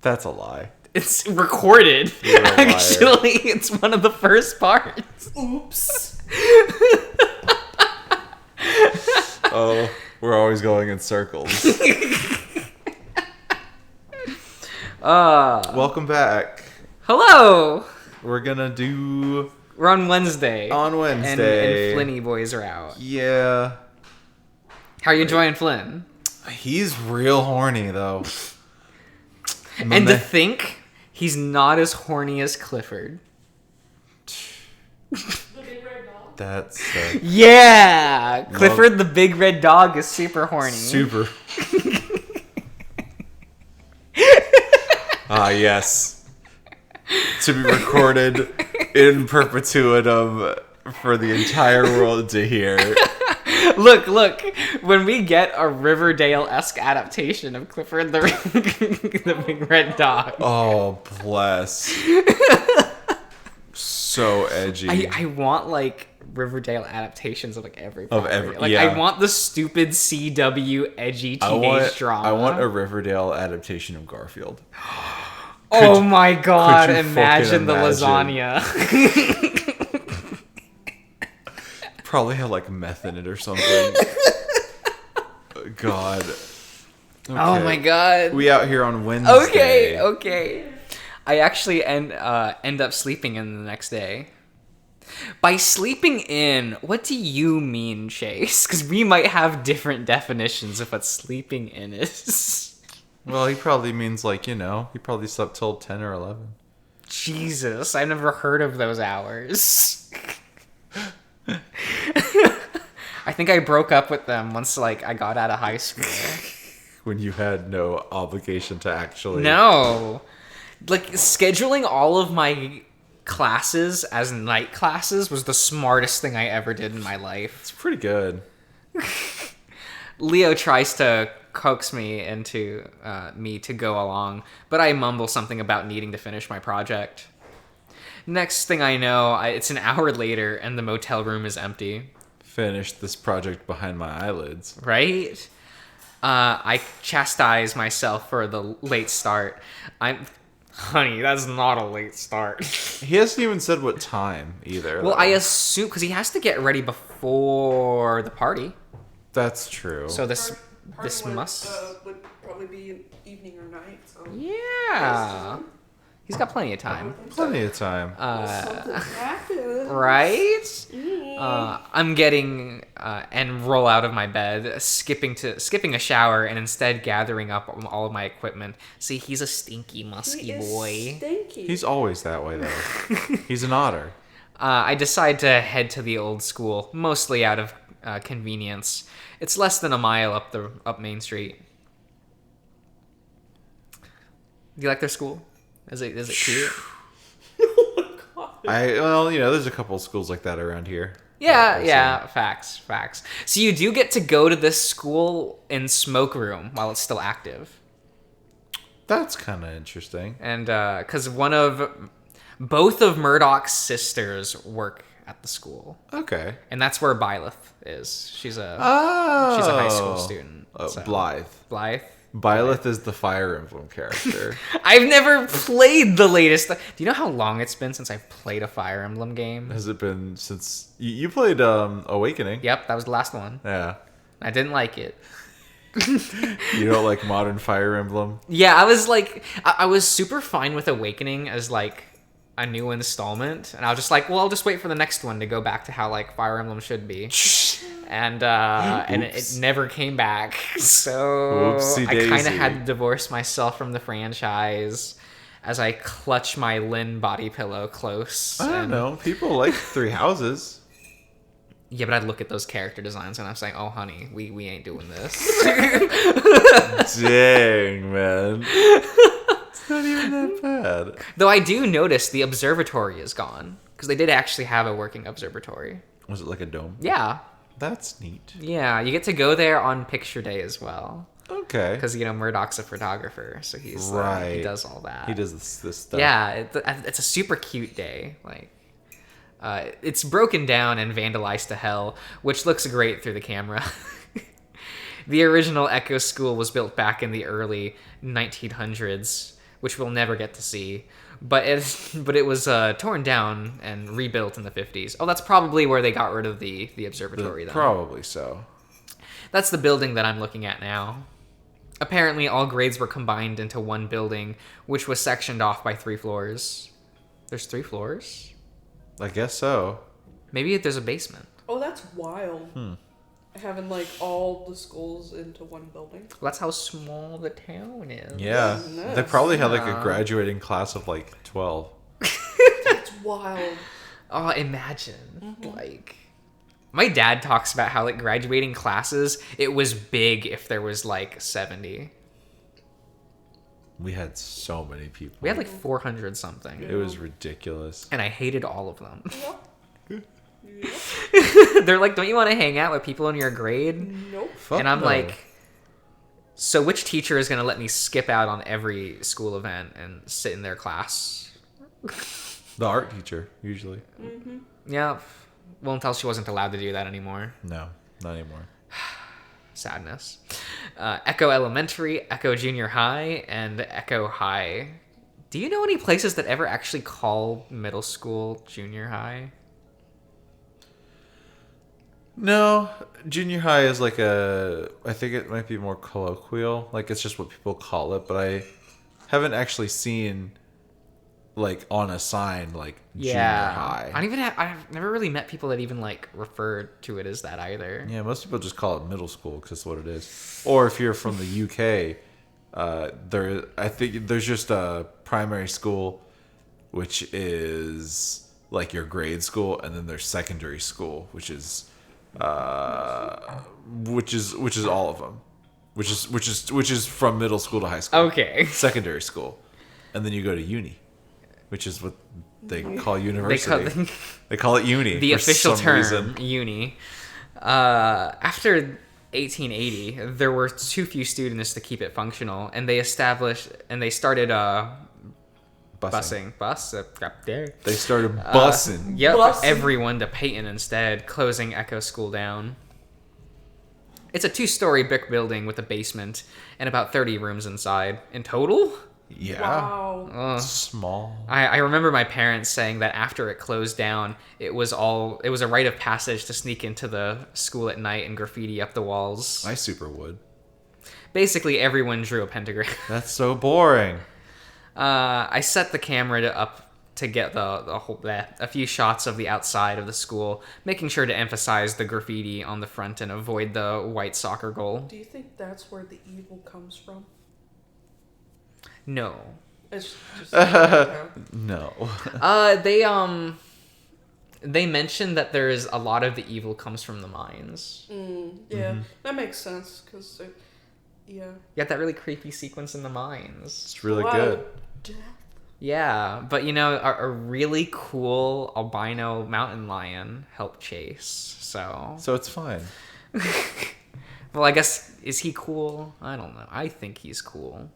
That's a lie. It's recorded. You're a liar. Actually, it's one of the first parts. Oops. Oh, we're always going in circles. Welcome back. Hello. We're gonna do We're on Wednesday. on Wednesday. And Flynny boys are out. Yeah, How are you enjoying Flynn? he's real horny though. And to think he's not as horny as Clifford. That's Yeah! Clifford the big red dog is super horny. super. Yes. To be recorded in perpetuitum for the entire world to hear. Look. When we get a Riverdale-esque adaptation of Clifford the big red dog. Oh, bless. So edgy. I want, like, Riverdale adaptations of, like, every property. Like, yeah. I want the stupid CW edgy teenage drama. I want a Riverdale adaptation of Garfield. Oh my god, could you imagine the fucking lasagna. Probably had like meth in it or something. God. Okay. Oh my god. We out here on Wednesday. Okay. I actually end up sleeping in the next day. By sleeping in, what do you mean, Chase? Because we might have different definitions of what sleeping in is. Well, he probably means like, he probably slept till 10 or 11. Jesus, I've never heard of those hours. I think I broke up with them once, like, I got out of high school. When you had no obligation to actually... No. Like, scheduling all of my classes as night classes was the smartest thing I ever did in my life. It's pretty good. Leo tries to coax me into me to go along, but I mumble something about needing to finish my project. Next thing I know, it's an hour later and the motel room is empty. Finished this project behind my eyelids. Right? I chastise myself for the late start. Honey, that's not a late start. He hasn't even said what time either. Well, though. I assume because he has to get ready before the party. That's true. So this would, must would probably be an evening or night. So yeah. He's got plenty of time. Plenty of time. something happens. Right? I'm getting and roll out of my bed, skipping a shower, and instead gathering up all of my equipment. See, he's a stinky, musky boy. Stinky. He's always that way, though. He's an otter. I decide to head to the old school, mostly out of convenience. It's less than a mile up Main Street. Do you like their school? Is it cute? There's a couple schools like that around here. Yeah, facts. So you do get to go to this school in smoke room while it's still active. That's kind of interesting. And because both of Murdoch's sisters work at the school. Okay. And that's where Byleth is. She's a high school student. So. Blythe. Byleth is the Fire Emblem character. I've never played the latest. Do you know how long it's been since I've played a Fire Emblem game? Has it been since... You played Awakening. Yep, that was the last one. Yeah. I didn't like it. You don't like modern Fire Emblem? Yeah, I was like... I was super fine with Awakening as, like, a new installment. And I was just like, well, I'll just wait for the next one to go back to how, like, Fire Emblem should be. And it never came back. So Whoopsie I kind daisy. of had to divorce myself from the franchise as I clutch my Lynn body pillow close. I don't know. People like Three Houses. Yeah, but I'd look at those character designs and I'm saying, oh, honey, we ain't doing this. Dang, man. It's not even that bad. Though I do notice the observatory is gone. Because they did actually have a working observatory. Was it like a dome? Yeah. That's neat. Yeah, you get to go there on picture day as well. Okay. Because, Murdoch's a photographer, so he's right. He does all that. He does this stuff. Yeah, it's a super cute day. Like, it's broken down and vandalized to hell, which looks great through the camera. The original Echo School was built back in the early 1900s, which we'll never get to see. But it was torn down and rebuilt in the 50s. Oh, that's probably where they got rid of the observatory, then. Probably so. That's the building that I'm looking at now. Apparently, all grades were combined into one building, which was sectioned off by 3 floors. There's 3 floors? I guess so. Maybe there's a basement. Oh, that's wild. Having like all the schools into one building. Well, that's how small the town is. Yeah. Goodness. They probably had like a Yeah. graduating class of like 12. That's wild. Oh, imagine. Like, my dad talks about how, like, graduating classes, it was big if there was, like, 70. We had so many people. We had, like, 400 something. It was ridiculous. And I hated all of them. Yep. They're like, don't you want to hang out with people in your grade? Nope. Fuck And I'm no. like, so which teacher is going to let me skip out on every school event and sit in their class? The art teacher, usually. Yeah. Well, until she wasn't allowed to do that anymore. No, not anymore. Sadness. Echo Elementary, Echo Junior High, and Echo High. Do you know any places that ever actually call middle school junior high? No, junior high is like I think it might be more colloquial. Like it's just what people call it, but I haven't actually seen like on a sign like junior high. I've never really met people that even like refer to it as that either. Yeah, most people just call it middle school because that's what it is. Or if you're from the UK, I think there's just a primary school, which is like your grade school, and then there's secondary school, which is all of them, which is from middle school to high school. Okay. Secondary school, and then you go to uni, which is what they call university. They call it uni. The for official some term, reason. uni. After 1880, there were too few students to keep it functional, and they started busing. They started bussing. Yep, Busing. everyone to Peyton instead, closing Echo School down. It's a 2-story brick building with a basement and about 30 rooms inside. In total? Yeah. Wow. Small. I remember my parents saying that after it closed down, it was a rite of passage to sneak into the school at night and graffiti up the walls. I super would. Basically, everyone drew a pentagram. That's so boring. I set the camera up to get a few shots of the outside of the school, making sure to emphasize the graffiti on the front and avoid the white soccer goal. Do you think that's where the evil comes from? No. It's just No. They mentioned that there is a lot of the evil comes from the mines. yeah, that makes sense because yeah, You got that really creepy sequence in the mines. It's really A lot good. of death. Yeah, but a really cool albino mountain lion helped chase. So, So it's fine. well, I guess, is he cool? I don't know. I think he's cool.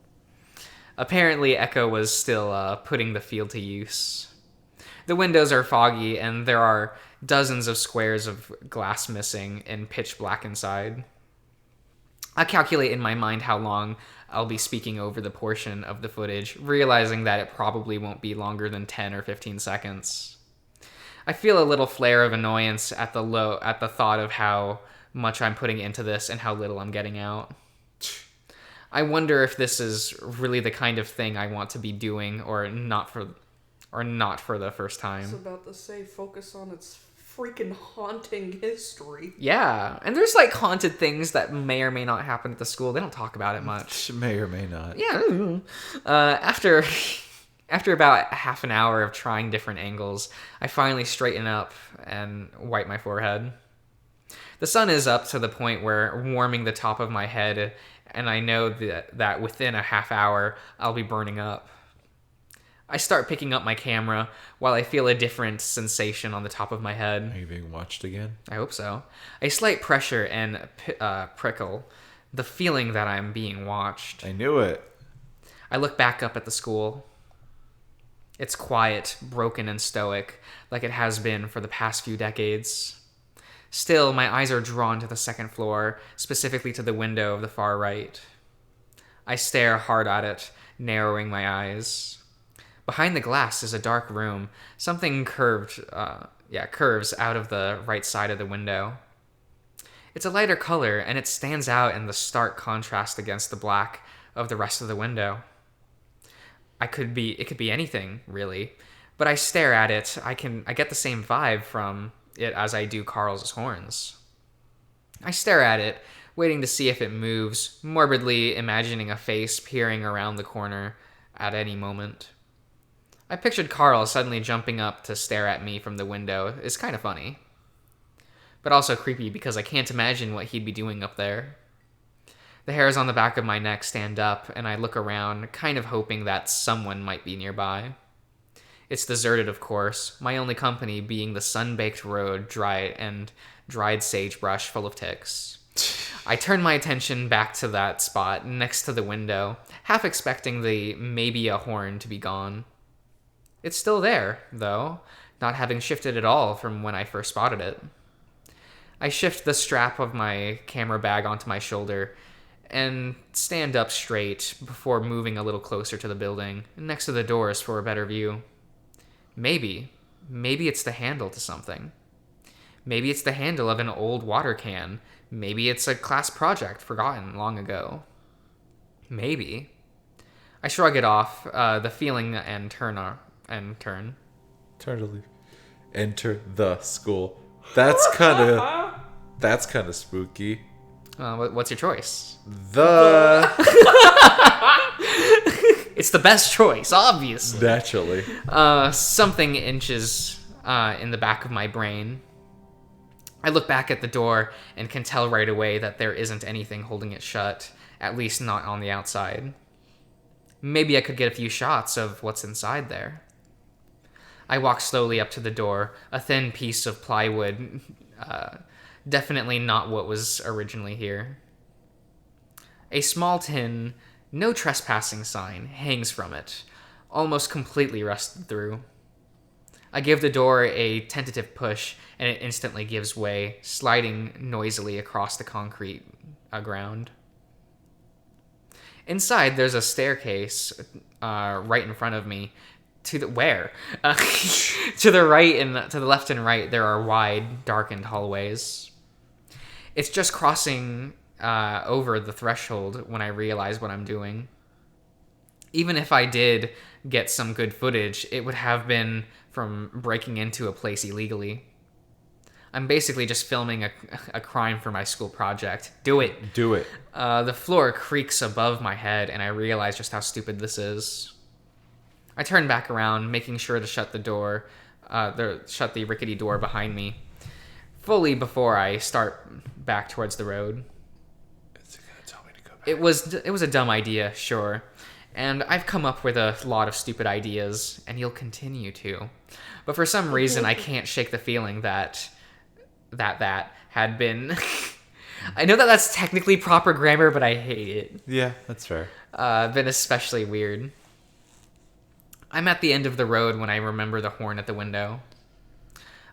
Apparently, Echo was still putting the field to use. The windows are foggy, and there are dozens of squares of glass missing and pitch black inside. I calculate in my mind how long I'll be speaking over the portion of the footage, realizing that it probably won't be longer than 10 or 15 seconds. I feel a little flare of annoyance at the thought of how much I'm putting into this and how little I'm getting out. I wonder if this is really the kind of thing I want to be doing or not for the first I was time. about to say, focus on its freaking haunting history. Yeah, and there's like haunted things that may or may not happen at the school. They don't talk about it much. May or may not. Yeah. After about half an hour of trying different angles, I finally straighten up and wipe my forehead. The sun is up to the point where warming the top of my head, and I know that within a half hour, I'll be burning up. I start picking up my camera while I feel a different sensation on the top of my head. Are you being watched again? I hope so. A slight pressure and prickle, the feeling that I'm being watched. I knew it. I look back up at the school. It's quiet, broken, and stoic, like it has been for the past few decades. Still, my eyes are drawn to the second floor, specifically to the window of the far right. I stare hard at it, narrowing my eyes. Behind the glass is a dark room. Something curves out of the right side of the window. It's a lighter color, and it stands out in the stark contrast against the black of the rest of the window. It could be anything, really. But I stare at it. I get the same vibe from it as I do Carl's horns. I stare at it, waiting to see if it moves, morbidly imagining a face peering around the corner at any moment. I pictured Carl suddenly jumping up to stare at me from the window. It's kind of funny. But also creepy because I can't imagine what he'd be doing up there. The hairs on the back of my neck stand up, and I look around, kind of hoping that someone might be nearby. It's deserted, of course, my only company being the sun-baked road, dried sagebrush full of ticks. I turn my attention back to that spot next to the window, half expecting the maybe a horn to be gone. It's still there, though, not having shifted at all from when I first spotted it. I shift the strap of my camera bag onto my shoulder and stand up straight before moving a little closer to the building, next to the doors for a better view. Maybe it's the handle to something. Maybe it's the handle of an old water can. Maybe it's a class project forgotten long ago. Maybe. I shrug it off, the feeling, and turn. Turn to leave. Enter the school. That's kind of spooky. What's your choice? It's the best choice, obviously. Naturally. Something inches in the back of my brain. I look back at the door and can tell right away that there isn't anything holding it shut, at least not on the outside. Maybe I could get a few shots of what's inside there. I walk slowly up to the door, a thin piece of plywood, definitely not what was originally here. A small tin, no trespassing sign hangs from it, almost completely rusted through. I give the door a tentative push, and it instantly gives way, sliding noisily across the concrete ground. Inside, there's a staircase right in front of me. To the where? To the right and to the left and right, there are wide, darkened hallways. It's just crossing over the threshold when I realize what I'm doing. Even if I did get some good footage, it would have been from breaking into a place illegally. I'm basically just filming a crime for my school project. Do it. Do it. The floor creaks above my head, and I realize just how stupid this is. I turn back around, making sure to shut the rickety door behind me, fully before I start back towards the road. Is it gonna tell me to go back? It was a dumb idea, sure, and I've come up with a lot of stupid ideas, and you'll continue to. But for some reason, I can't shake the feeling that had been. I know that that's technically proper grammar, but I hate it. Yeah, that's fair. Been especially weird. I'm at the end of the road when I remember the horn at the window.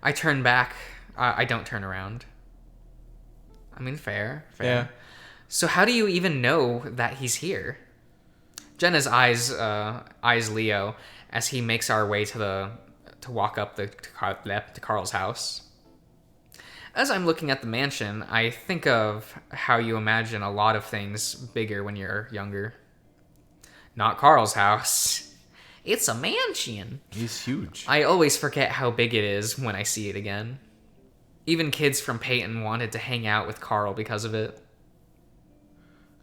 I turn back. I don't turn around. I mean, fair. Yeah. So how do you even know that he's here? Jenna's eyes Leo as he makes our way to walk up to Carl's house. As I'm looking at the mansion, I think of how you imagine a lot of things bigger when you're younger. Not Carl's house. It's a mansion. He's huge. I always forget how big it is when I see it again. Even kids from Peyton wanted to hang out with Carl because of it.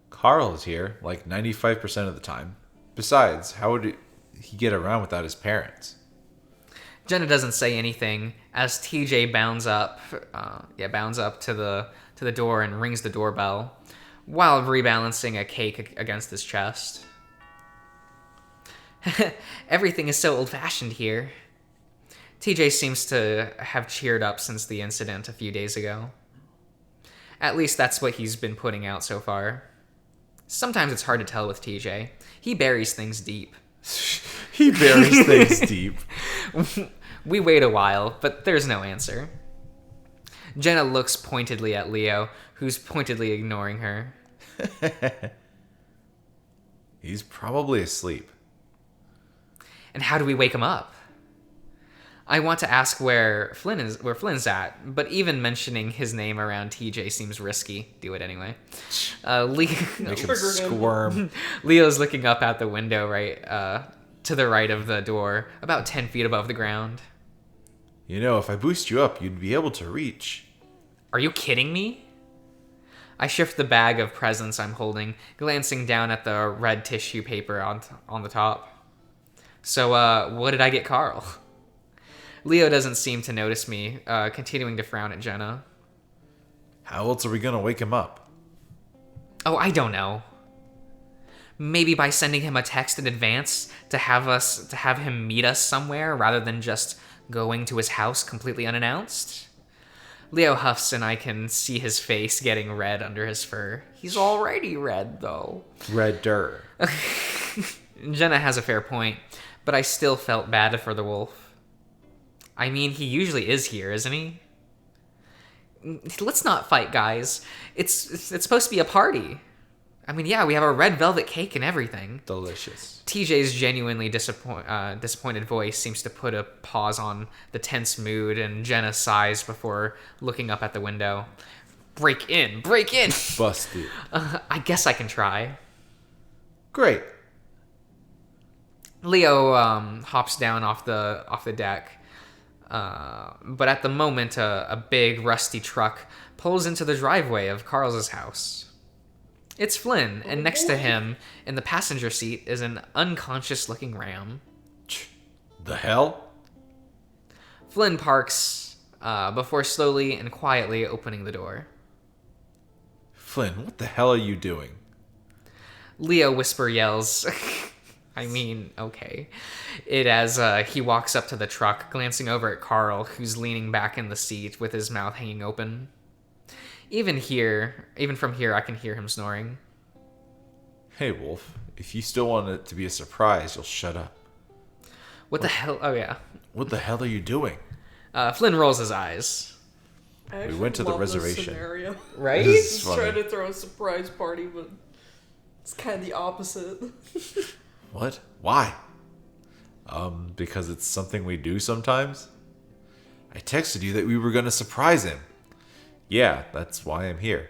Carl is here like 95% of the time. Besides, how would he get around without his parents? Jenna doesn't say anything as TJ bounds up to the door and rings the doorbell while rebalancing a cake against his chest. Everything is so old-fashioned here. TJ seems to have cheered up since the incident a few days ago. At least that's what he's been putting out so far. Sometimes it's hard to tell with TJ. He buries things deep. He buries things deep. We wait a while, but there's no answer. Jenna looks pointedly at Leo, who's pointedly ignoring her. He's probably asleep. And how do we wake him up? I want to ask where Flynn's at, but even mentioning his name around TJ seems risky. Do it anyway. Make him squirm. Leo's looking up at the window right to the right of the door, about 10 feet above the ground. You know, if I boost you up, you'd be able to reach. Are you kidding me? I shift the bag of presents I'm holding, glancing down at the red tissue paper on the top. So, what did I get Carl? Leo doesn't seem to notice me, continuing to frown at Jenna. How else are we gonna wake him up? Oh, I don't know. Maybe by sending him a text in advance to have him meet us somewhere rather than just going to his house completely unannounced. Leo huffs and I can see his face getting red under his fur. He's already red, though. Redder. Jenna has a fair point, but I still felt bad for the wolf. I mean, he usually is here, isn't he? Let's not fight, guys. It's supposed to be a party. I mean, yeah, we have a red velvet cake and everything. Delicious. TJ's genuinely disappointed voice seems to put a pause on the tense mood, and Jenna sighs before looking up at the window. Break in! Break in! Busted. I guess I can try. Great. Leo hops down off the deck. But at the moment, a big, rusty truck pulls into the driveway of Carl's house. It's Flynn, and next to him, in the passenger seat, is an unconscious-looking ram. The hell? Flynn parks before slowly and quietly opening the door. Flynn, what the hell are you doing? Leo whisper yells. I mean, okay. It as he walks up to the truck, glancing over at Carl, who's leaning back in the seat with his mouth hanging open. Even from here, I can hear him snoring. Hey, Wolf. If you still want it to be a surprise, you'll shut up. What the hell? Oh, yeah. What the hell are you doing? Flynn rolls his eyes. I went to the love this reservation. scenario. Right? This is He's funny. trying to throw a surprise party, but it's kind of the opposite. What? Why? Because it's something we do sometimes. I texted you that we were gonna surprise him. Yeah, that's why I'm here.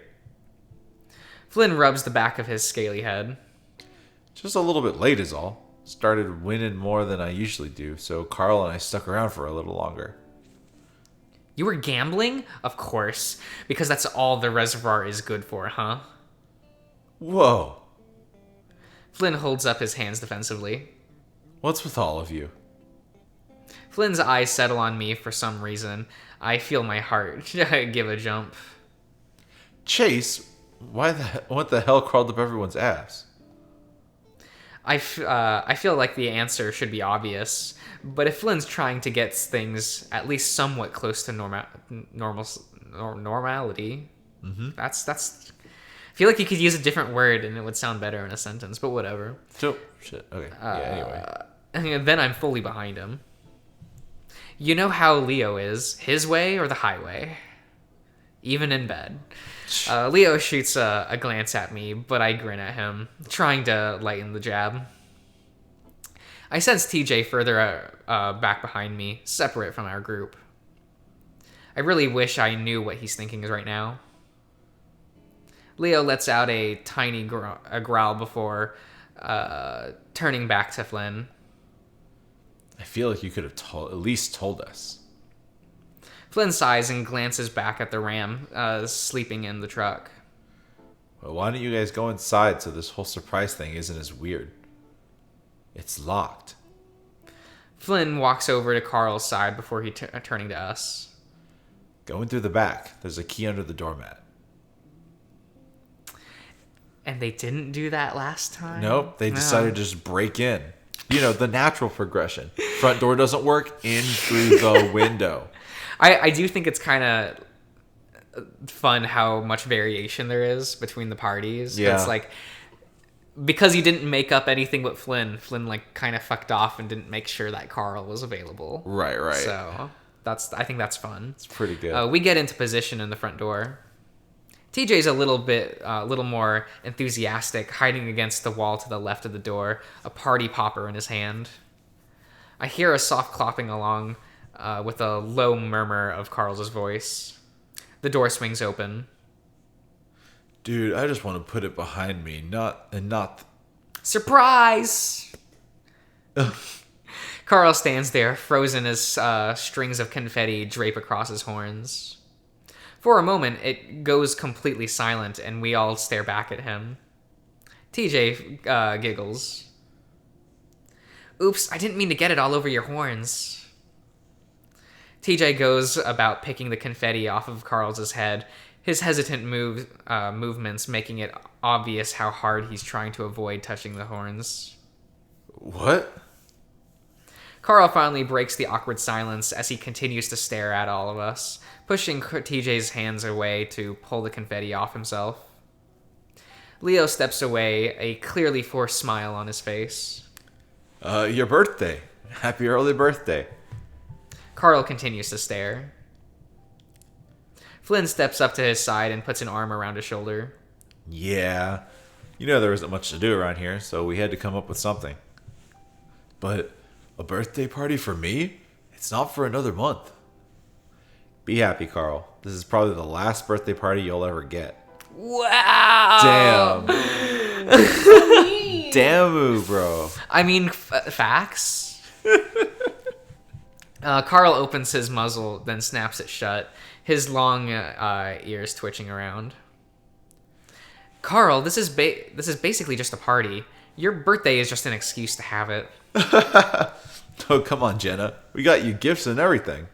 Flynn rubs the back of his scaly head. Just a little bit late is all. Started winning more than I usually do, so Carl and I stuck around for a little longer. You were gambling? Of course. Because that's all the reservoir is good for, huh? Whoa. Flynn holds up his hands defensively. What's with all of you? Flynn's eyes settle on me for some reason. I feel my heart give a jump. Chase, what the hell crawled up everyone's ass? I feel like the answer should be obvious, but if Flynn's trying to get things at least somewhat close to normality, that's. I feel like you could use a different word and it would sound better in a sentence, but whatever. So, shit. Okay. Yeah, anyway. And then I'm fully behind him. You know how Leo is, his way or the highway. Even in bed. Leo shoots a glance at me, but I grin at him, trying to lighten the jab. I sense TJ further back behind me, separate from our group. I really wish I knew what he's thinking right now. Leo lets out a tiny growl before turning back to Flynn. I feel like you could have at least told us. Flynn sighs and glances back at the ram sleeping in the truck. Well, why don't you guys go inside so this whole surprise thing isn't as weird? It's locked. Flynn walks over to Carl's side before turning to us. Going through the back. There's a key under the doormat. And they didn't do that last time? Nope, they decided to just break in. You know, the natural progression. Front door doesn't work, in through the window. I do think it's kind of fun how much variation there is between the parties. Yeah. It's like, because he didn't make up anything but Flynn like kind of fucked off and didn't make sure that Carl was available. Right. So I think that's fun. It's pretty good. We get into position in the front door. TJ's a little more enthusiastic, hiding against the wall to the left of the door, a party popper in his hand. I hear a soft clopping along with a low murmur of Carl's voice. The door swings open. Dude, I just want to put it behind me, not. Surprise! Carl stands there, frozen as strings of confetti drape across his horns. For a moment, it goes completely silent, and we all stare back at him. TJ giggles. Oops, I didn't mean to get it all over your horns. TJ goes about picking the confetti off of Carl's head, his hesitant movements making it obvious how hard he's trying to avoid touching the horns. What? Carl finally breaks the awkward silence as he continues to stare at all of us, pushing TJ's hands away to pull the confetti off himself. Leo steps away, a clearly forced smile on his face. Your birthday. Happy early birthday. Carl continues to stare. Flynn steps up to his side and puts an arm around his shoulder. Yeah. You know there isn't much to do around here, so we had to come up with something. But a birthday party for me? It's not for another month. Be happy, Carl. This is probably the last birthday party you'll ever get. Wow! Damn. Damn, bro. I mean, facts. Carl opens his muzzle, then snaps it shut, his long ears twitching around. Carl, this is basically just a party. Your birthday is just an excuse to have it. Oh, come on, Jenna. We got you gifts and everything.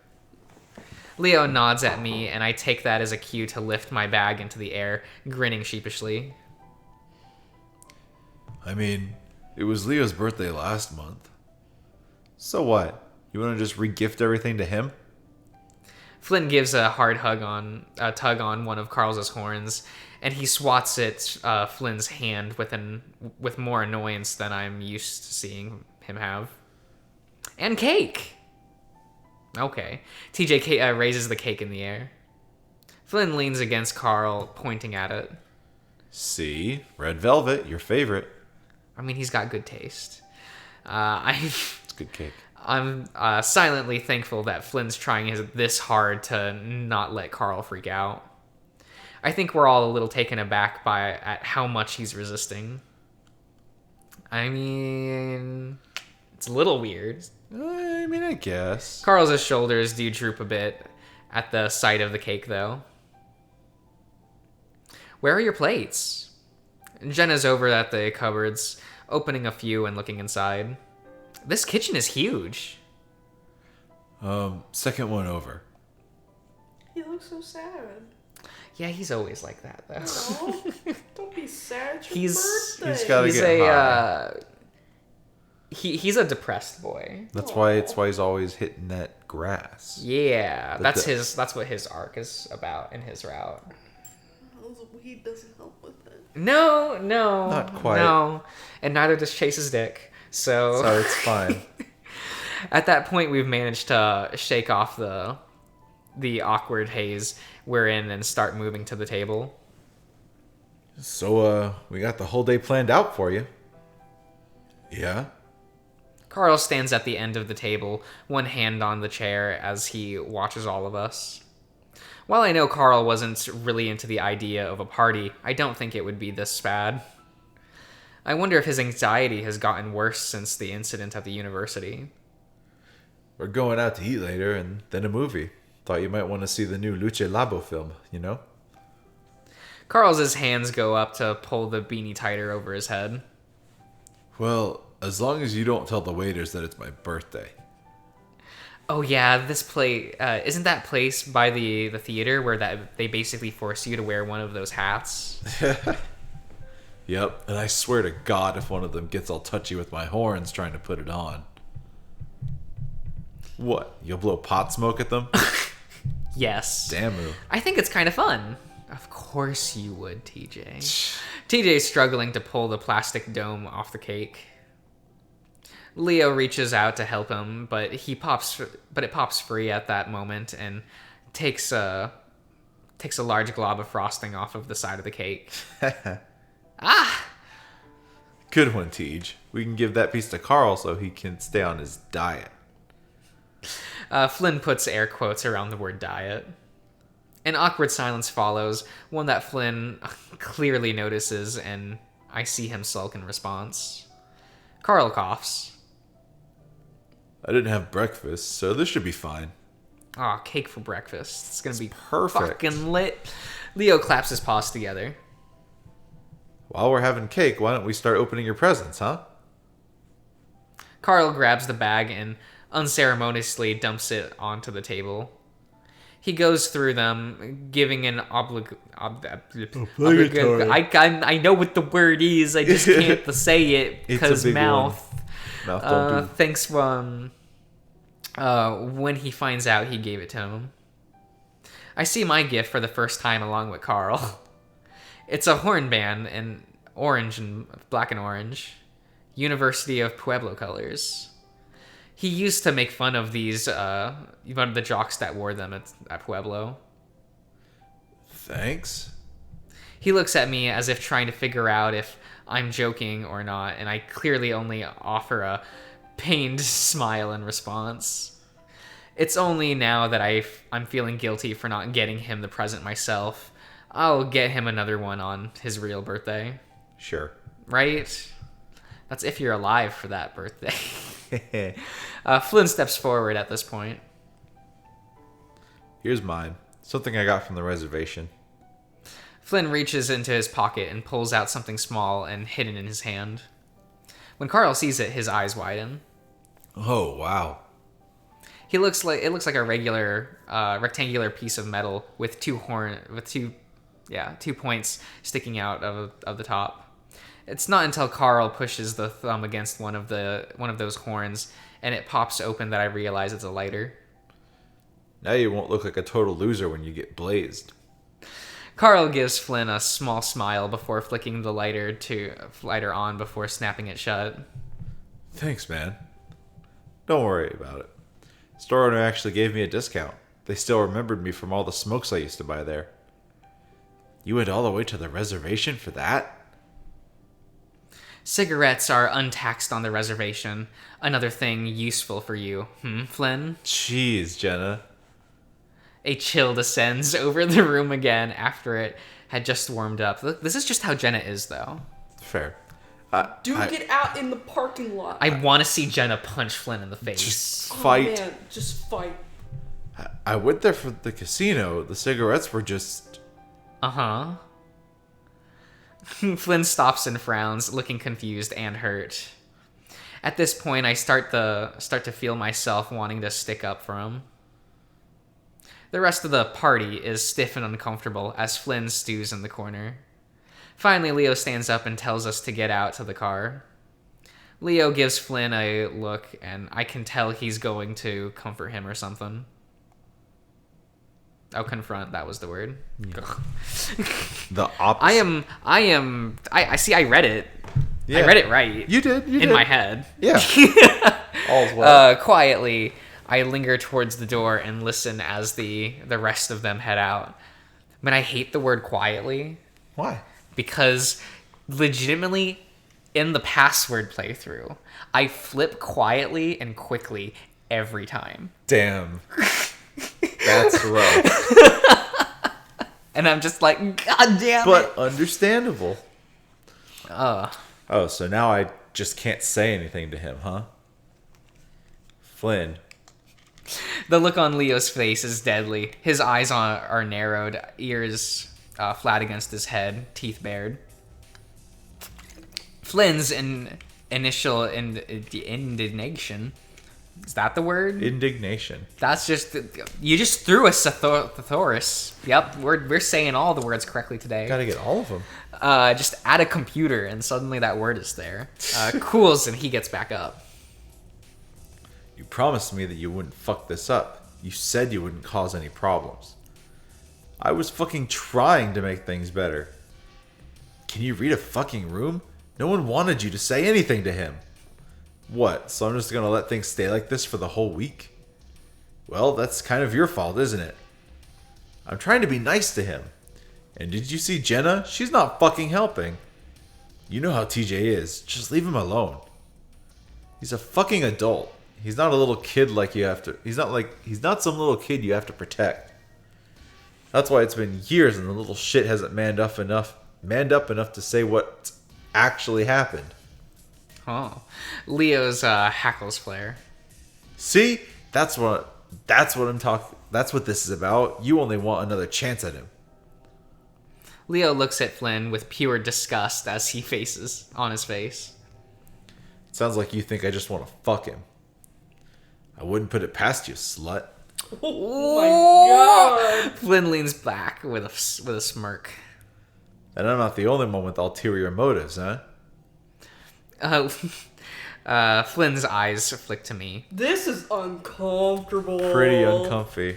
Leo nods at me, and I take that as a cue to lift my bag into the air, grinning sheepishly. I mean, it was Leo's birthday last month. So what? You want to just re-gift everything to him? Flynn gives a tug on one of Carl's horns, and he swats at Flynn's hand with more annoyance than I'm used to seeing him have. And cake! Okay. TJ raises the cake in the air. Flynn leans against Carl, pointing at it. See? Red velvet, your favorite. I mean, he's got good taste. It's good cake. I'm silently thankful that Flynn's trying this hard to not let Carl freak out. I think we're all a little taken aback at how much he's resisting. I mean, it's a little weird. I mean, I guess. Carl's shoulders do droop a bit at the sight of the cake, though. Where are your plates? Jenna's over at the cupboards, opening a few and looking inside. This kitchen is huge. Second one over. He looks so sad. Yeah, he's always like that, though. No, don't be sad. It's your He's birthday. He's get high. He's a depressed boy. That's why he's always hitting that grass. Yeah, But that's what his arc is about in his route. The weed doesn't help with it. No, Not quite. No, and neither does Chase's dick. So it's fine. at that point, we've managed to shake off the awkward haze we're in and start moving to the table. So, we got the whole day planned out for you. Yeah? Carl stands at the end of the table, one hand on the chair as he watches all of us. While I know Carl wasn't really into the idea of a party, I don't think it would be this bad. I wonder if his anxiety has gotten worse since the incident at the university. We're going out to eat later and then a movie. Thought you might want to see the new Luce Labo film, you know? Carl's hands go up to pull the beanie tighter over his head. Well, as long as you don't tell the waiters that it's my birthday. Oh yeah, this play isn't that place by the theater where they basically force you to wear one of those hats? Yep, and I swear to God if one of them gets all touchy with my horns trying to put it on. What, you'll blow pot smoke at them? Yes. Damn. I think it's kind of fun. Of course you would, TJ. TJ's struggling to pull the plastic dome off the cake. Leo reaches out to help him, but it pops free at that moment and takes Takes a large glob of frosting off of the side of the cake. Ah! Good one, Tej. We can give that piece to Carl so he can stay on his diet. Flynn puts air quotes around the word diet. An awkward silence follows, one that Flynn clearly notices, and I see him sulk in response. Carl coughs. I didn't have breakfast, so this should be fine. Aw, cake for breakfast. It's gonna be perfect. fucking lit. Leo claps his paws together. While we're having cake, why don't we start opening your presents, huh? Carl grabs the bag and unceremoniously dumps it onto the table. He goes through them, giving an Obligatory. I know what the word is. I just can't say it because mouth. Mouth don't do. Thanks. When he finds out, he gave it to him. I see my gift for the first time along with Carl. It's a horn band in orange and black and orange. University of Pueblo colors. He used to make fun of these, one of the jocks that wore them at Pueblo. Thanks. He looks at me as if trying to figure out if I'm joking or not, and I clearly only offer a pained smile in response. It's only now that I'm feeling guilty for not getting him the present myself. I'll get him another one on his real birthday. Sure. Right? That's if you're alive for that birthday. Flynn steps forward at this point. Here's mine. Something I got from the reservation. Flynn reaches into his pocket and pulls out something small and hidden in his hand. When Carl sees it, his eyes widen. Oh, wow. It looks like a regular rectangular piece of metal with two points sticking out of the top. It's not until Carl pushes the thumb against one of those horns and it pops open that I realize it's a lighter. Now you won't look like a total loser when you get blazed. Carl gives Flynn a small smile before flicking the lighter on before snapping it shut. Thanks, man. Don't worry about it. Store owner actually gave me a discount. They still remembered me from all the smokes I used to buy there. You went all the way to the reservation for that? Cigarettes are untaxed on the reservation. Another thing useful for you, Flynn? Jeez, Jenna. A chill descends over the room again after it had just warmed up. Look, this is just how Jenna is, though. Fair. Get out in the parking lot. I want to see Jenna punch Flynn in the face. Just fight. Oh, man, just fight. I went there for the casino. The cigarettes were just... Uh-huh. Flynn stops and frowns, looking confused and hurt. At this point, I start to feel myself wanting to stick up for him. The rest of the party is stiff and uncomfortable as Flynn stews in the corner. Finally, Leo stands up and tells us to get out to the car. Leo gives Flynn a look, and I can tell he's going to comfort him or something. Oh, confront, that was the word. Yeah. The opposite. I see, I read it. Yeah. I read it right. You did. In my head. Yeah. All's well. Quietly, I linger towards the door and listen as the rest of them head out. But I hate the word quietly. Why? Because legitimately, in the password playthrough, I flip quietly and quickly every time. Damn. That's rough. And I'm just like, God damn it. But understandable. Oh, so now I just can't say anything to him, huh? Flynn. The look on Leo's face is deadly. His eyes are narrowed, ears flat against his head, teeth bared. Flynn's initial indignation. Is that the word? Indignation. That's just... You just threw us a thesaurus. Yep, we're saying all the words correctly today. Gotta get all of them. Just add a computer and suddenly that word is there. Cools and he gets back up. You promised me that you wouldn't fuck this up. You said you wouldn't cause any problems. I was fucking trying to make things better. Can you read a fucking room? No one wanted you to say anything to him. What, so I'm just gonna let things stay like this for the whole week? Well, that's kind of your fault, isn't it? I'm trying to be nice to him. And did you see Jenna? She's not fucking helping. You know how TJ is. Just leave him alone. He's a fucking adult. He's not a little kid like you have to... He's not some little kid you have to protect. That's why it's been years and the little shit hasn't manned up enough to say what actually happened. Oh. Leo's hackles flare. See? That's what I'm talking... That's what this is about. You only want another chance at him. Leo looks at Flynn with pure disgust as he faces on his face. Sounds like you think I just want to fuck him. I wouldn't put it past you, slut. Oh my god! Flynn leans back with a smirk. And I'm not the only one with ulterior motives, huh? Flynn's eyes flick to me. This is uncomfortable. Pretty uncomfy.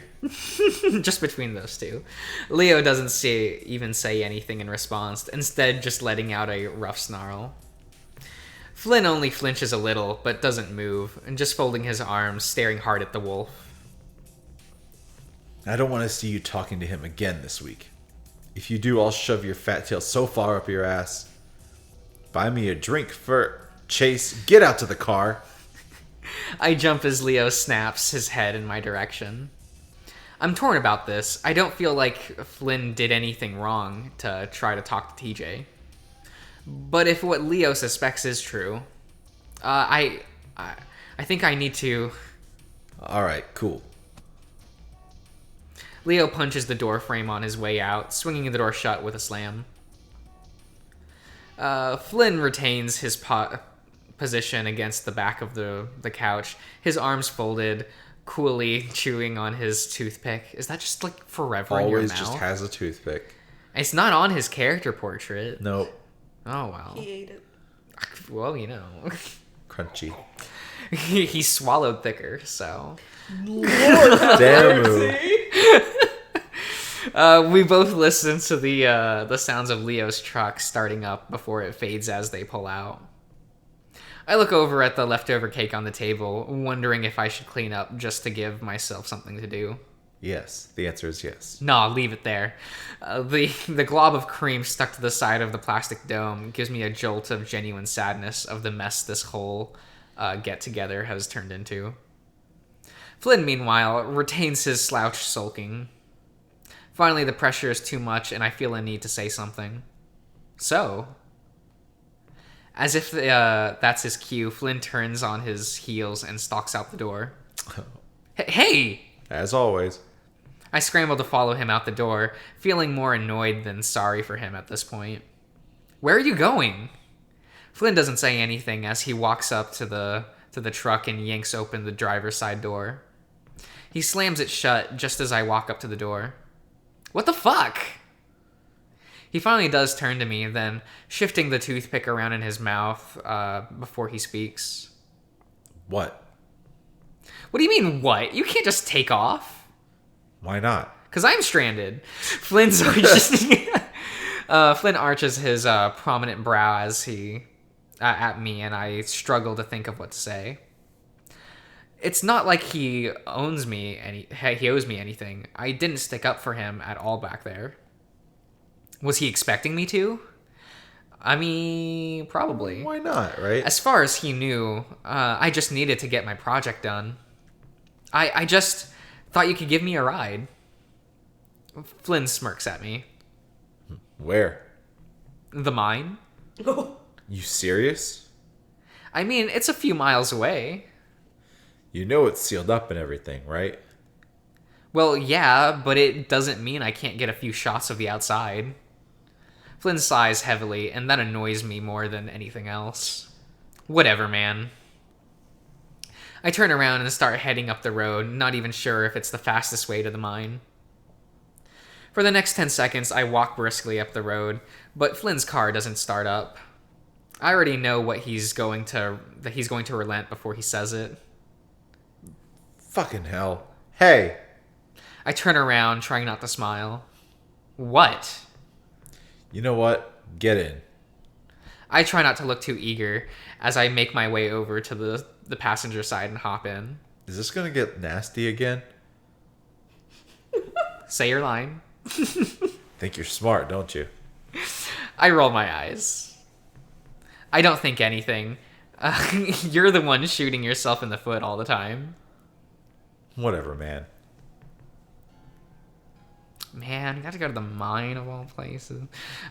Just between those two. Leo doesn't even say anything in response, instead just letting out a rough snarl. Flynn only flinches a little, but doesn't move, and just folding his arms, staring hard at the wolf. I don't want to see you talking to him again this week. If you do, I'll shove your fat tail so far up your ass. Buy me a drink for... Chase, get out to the car. I jump as Leo snaps his head in my direction. I'm torn about this. I don't feel like Flynn did anything wrong to try to talk to TJ. But if what Leo suspects is true, I think I need to... Alright, cool. Leo punches the door frame on his way out, swinging the door shut with a slam. Flynn retains his position against the back of the couch, his arms folded, coolly chewing on his toothpick. Is that just like forever in your mouth? Always just has a toothpick. It's not on his character portrait. Nope. Oh, well. He ate it. Well, you know. Crunchy. He swallowed thicker, so... Damn. We both listen to the sounds of Leo's truck starting up before it fades as they pull out. I look over at the leftover cake on the table, wondering if I should clean up just to give myself something to do. Yes. The answer is yes. Nah, leave it there. The glob of cream stuck to the side of the plastic dome gives me a jolt of genuine sadness of the mess this whole get-together has turned into. Flynn, meanwhile, retains his slouch sulking. Finally, the pressure is too much, and I feel a need to say something. So, as if that's his cue, Flynn turns on his heels and stalks out the door. Hey! As always. I scramble to follow him out the door, feeling more annoyed than sorry for him at this point. Where are you going? Flynn doesn't say anything as he walks up to the truck and yanks open the driver's side door. He slams it shut just as I walk up to the door. What the fuck? He finally does turn to me, then shifting the toothpick around in his mouth before he speaks. What? What do you mean, what? You can't just take off. Why not? Because I'm stranded. Flynn arches his prominent brow as he at me, and I struggle to think of what to say. It's not like he owes me anything. I didn't stick up for him at all back there. Was he expecting me to? I mean, probably. Why not, right? As far as he knew, I just needed to get my project done. I just thought you could give me a ride. Flynn smirks at me. Where? The mine? You serious? I mean, it's a few miles away. You know it's sealed up and everything, right? Well, yeah, but it doesn't mean I can't get a few shots of the outside. Flynn sighs heavily, and that annoys me more than anything else. Whatever, man. I turn around and start heading up the road, not even sure if it's the fastest way to the mine. For the next 10 seconds, I walk briskly up the road, but Flynn's car doesn't start up. I already know that he's going to relent before he says it. Fucking hell. Hey! I turn around, trying not to smile. What? You know what? Get in. I try not to look too eager as I make my way over to the passenger side and hop in. Is this gonna get nasty again? Say your line. Think you're smart, don't you? I roll my eyes. I don't think anything. You're the one shooting yourself in the foot all the time. Whatever, man. Man, you got to go to the mine of all places.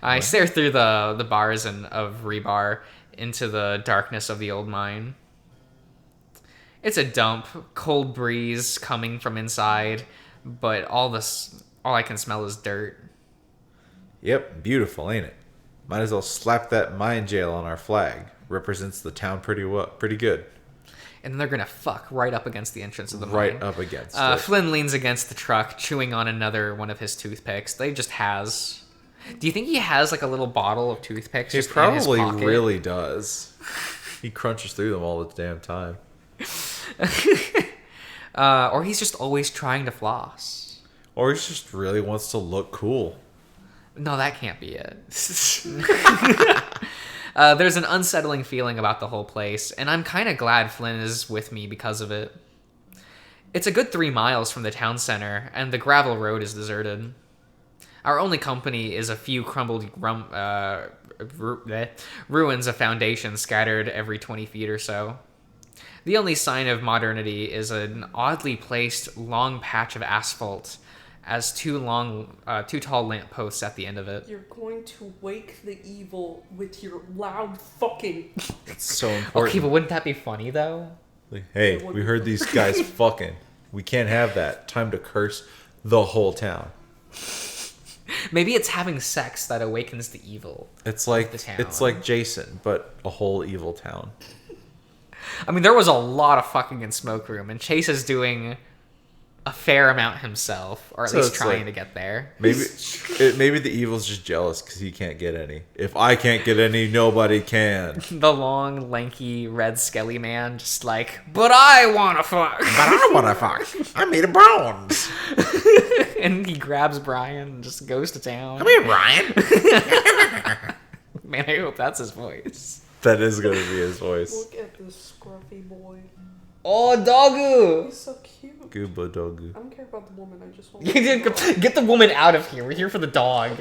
I stare through the bars of rebar into the darkness of the old mine. It's a dump, cold breeze coming from inside, but all I can smell is dirt. Yep, beautiful, ain't it? Might as well slap that mine jail on our flag. Represents the town pretty good. And then they're gonna fuck right up against the entrance of the mine. Right up against it. Flynn leans against the truck, chewing on another one of his toothpicks. They just has. Do you think he has like a little bottle of toothpicks? He just probably in his pocket? really does. He crunches through them all the damn time. Or he's just always trying to floss. Or he just really wants to look cool. No, that can't be it. There's an unsettling feeling about the whole place, and I'm kind of glad Flynn is with me because of it. It's a good 3 miles from the town center, and the gravel road is deserted. Our only company is a few crumbled ruins of foundations scattered every 20 feet or so. The only sign of modernity is an oddly placed long patch of asphalt as two tall lampposts at the end of it. You're going to wake the evil with your loud fucking. It's so important. Okay, but wouldn't that be funny though? Like, hey, we heard these guys fucking. We can't have that. Time to curse the whole town. Maybe it's having sex that awakens the evil. It's like the town. It's like Jason, but a whole evil town. I mean, there was a lot of fucking in Smoke Room, and Chase is doing a fair amount himself, or at So least it's trying like- to get there. Maybe the evil's just jealous because he can't get any. If I can't get any, nobody can. The long, lanky, red skelly man just like, but I wanna fuck. But I want to fuck. I made a bones. And he grabs Brian and just goes to town. Come here, Brian. Man, I hope that's his voice. That is going to be his voice. Look at this scruffy boy. Oh, doggo! He's so cute. Gooba dogu. I don't care about the woman. I just want. Get the woman out of here. We're here for the dog.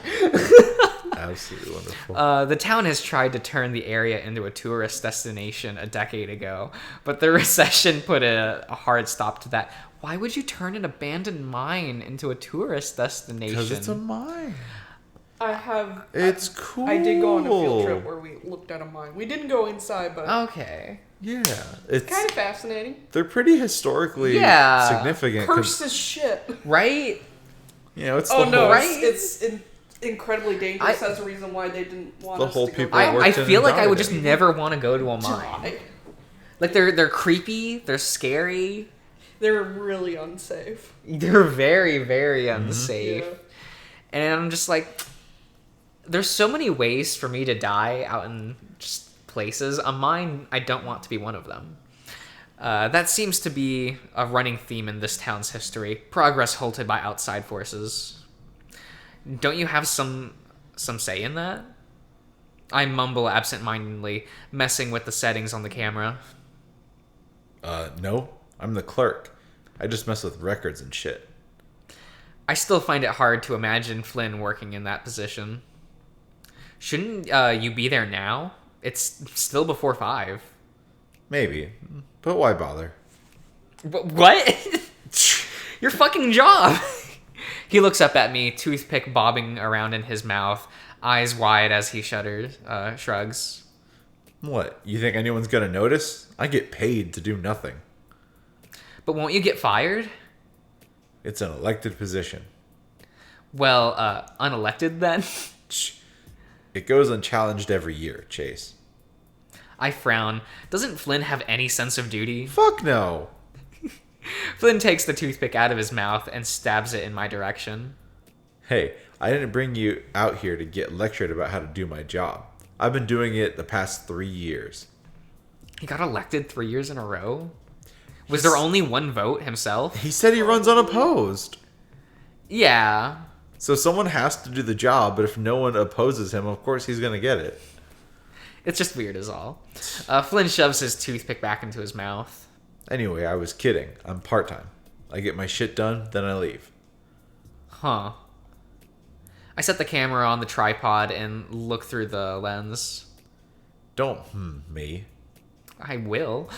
Absolutely wonderful. The town has tried to turn the area into a tourist destination a decade ago, but the recession put a hard stop to that. Why would you turn an abandoned mine into a tourist destination? Because it's a mine. I have. It's cool. I did go on a field trip where we looked at a mine. We didn't go inside, but Okay. Yeah, it's kind of fascinating. they're pretty historically Yeah. significant. 'cause, Cursed as shit. Right? you know, it's Oh the no, whole, right? it's incredibly dangerous. That's the reason why they didn't want The us whole to go. people back. worked I in feel like I would died just in. never want to go to a mine. Die. Like they're creepy, they're scary, They're really unsafe. they're very, very unsafe. Yeah. And I'm just like, there's so many ways for me to die out in just places. A mine, I don't want to be one of them. That seems to be a running theme in this town's history. Progress halted by outside forces. Don't you have some say in that? I mumble absent-mindedly, messing with the settings on the camera. No, I'm the clerk. I just mess with records and shit. I still find it hard to imagine Flynn working in that position. Shouldn't you be there now? It's still before 5. Maybe, but why bother? But what? Your fucking job. He looks up at me, toothpick bobbing around in his mouth, eyes wide as he shrugs. What? You think anyone's gonna notice? I get paid to do nothing. But won't you get fired? It's an elected position. Well, unelected then? It goes unchallenged every year, Chase. I frown. Doesn't Flynn have any sense of duty? Fuck no. Flynn takes the toothpick out of his mouth and stabs it in my direction. Hey, I didn't bring you out here to get lectured about how to do my job. I've been doing it the past 3 years. He got elected 3 years in a row? Was there only one vote himself? He said he runs unopposed. Yeah. So someone has to do the job, but if no one opposes him, of course he's gonna get it. It's just weird as all. Flynn shoves his toothpick back into his mouth. Anyway, I was kidding. I'm part-time. I get my shit done, then I leave. Huh. I set the camera on the tripod and look through the lens. Don't me. I will.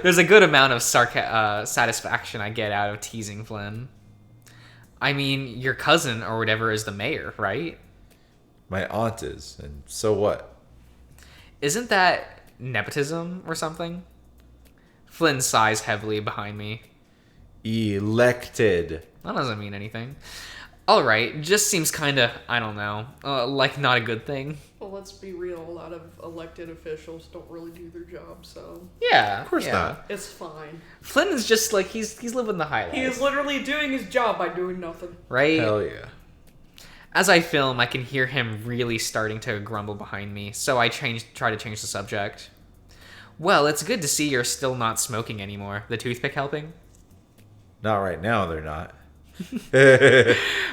There's a good amount of satisfaction I get out of teasing Flynn. I mean, your cousin or whatever is the mayor, right? My aunt is, and so what? Isn't that nepotism or something? Flynn sighs heavily behind me. Elected. That doesn't mean anything. Alright, just seems kinda, I don't know, like not a good thing. Well, let's be real. A lot of elected officials don't really do their job, so Yeah. Of course not. it's fine. Flynn is just like, he's living the high life. He is literally doing his job by doing nothing. Right? Hell yeah. As I film, I can hear him really starting to grumble behind me, so I try to change the subject. Well, it's good to see you're still not smoking anymore. The toothpick helping? Not right now, they're not.